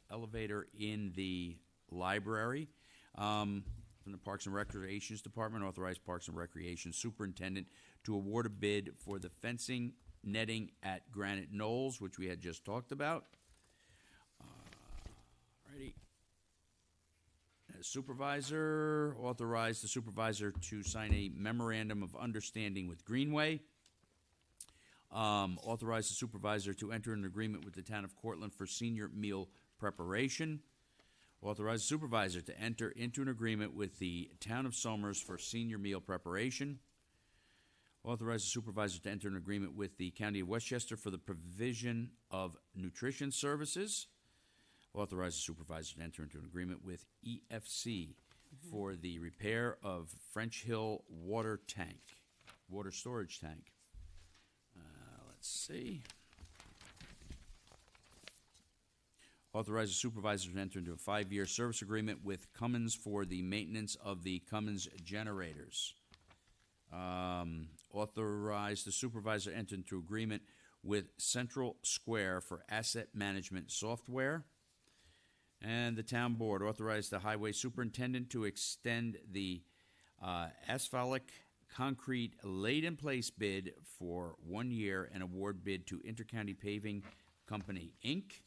elevator in the library. From the Parks and Recreations Department, authorize Parks and Recreation Superintendent to award a bid for the fencing netting at Granite Knolls, which we had just talked about. Righty. Supervisor, authorize the supervisor to sign a memorandum of understanding with Greenway. Authorize the supervisor to enter an agreement with the town of Cortland for senior meal preparation. Authorize the supervisor to enter into an agreement with the town of Somers for senior meal preparation. Authorize the supervisor to enter an agreement with the county of Westchester for the provision of nutrition services. Authorize the supervisor to enter into an agreement with EFC for the repair of French Hill water storage tank. Let's see. Authorize the supervisor to enter into a 5-year service agreement with Cummins for the maintenance of the Cummins generators. Authorize the supervisor to enter into agreement with Central Square for asset management software. And the town board authorize the highway superintendent to extend the asphalt concrete laid-in-place bid for 1 year and award bid to Intercounty Paving Company, Inc.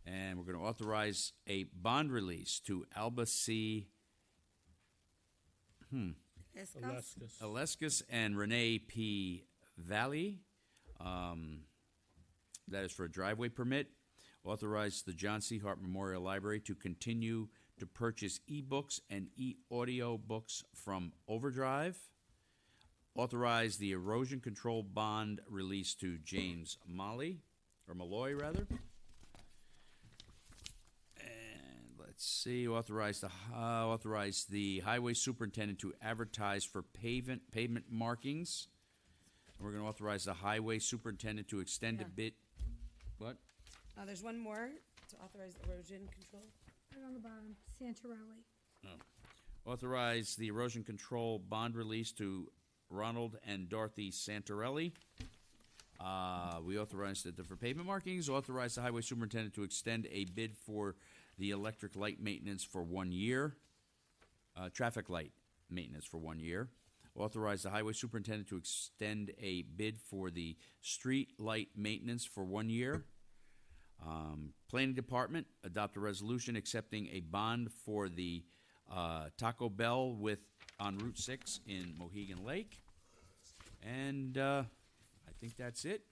And we're going to authorize a bond release to Alba C. Alescus and Renee P. Valley. That is for a driveway permit. Authorize the John C. Hart Memorial Library to continue to purchase e-books and e-audio books from Overdrive. Authorize the erosion control bond release to James Malloy. And let's see, authorize the highway superintendent to advertise for pavement markings. And we're going to authorize the highway superintendent to extend a bid. What? There's one more to authorize erosion control. Right on the bottom, Santarelli. Authorize the erosion control bond release to Ronald and Dorothy Santarelli. We authorized it for pavement markings. Authorize the highway superintendent to extend a bid for the electric light maintenance for 1 year. Traffic light maintenance for 1 year. Authorize the highway superintendent to extend a bid for the street light maintenance for 1 year. Planning Department, adopt a resolution accepting a bond for the Taco Bell on Route 6 in Mohegan Lake. And I think that's it.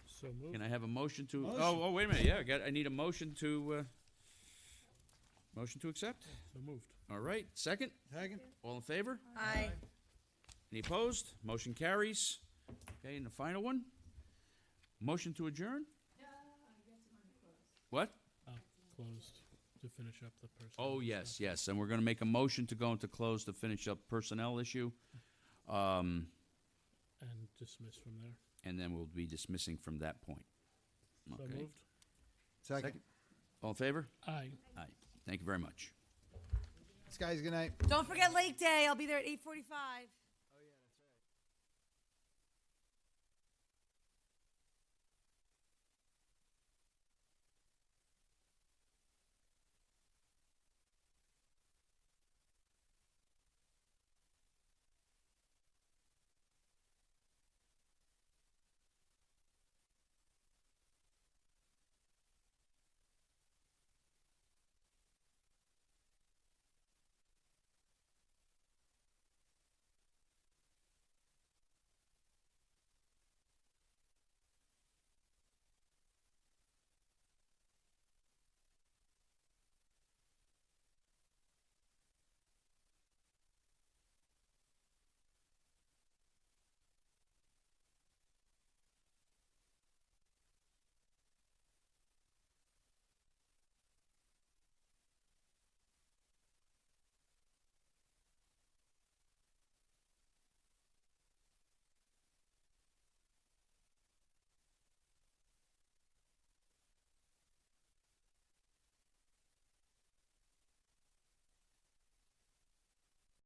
So moved. Can I have a motion to? Oh, wait a minute. Yeah, I need a motion to. Motion to accept. So moved. All right. Second. All in favor? Aye. Any opposed? Motion carries. Okay, and the final one. Motion to adjourn. What? Closed to finish up the person. Oh, yes, and we're going to make a motion to go into close to finish up personnel issue. And dismiss from there. And then we'll be dismissing from that point. So Okay. moved. Second. All in favor? Aye. Aye. Thank you very much. Guys, good night. Don't forget Lake Day. I'll be there at 8:45.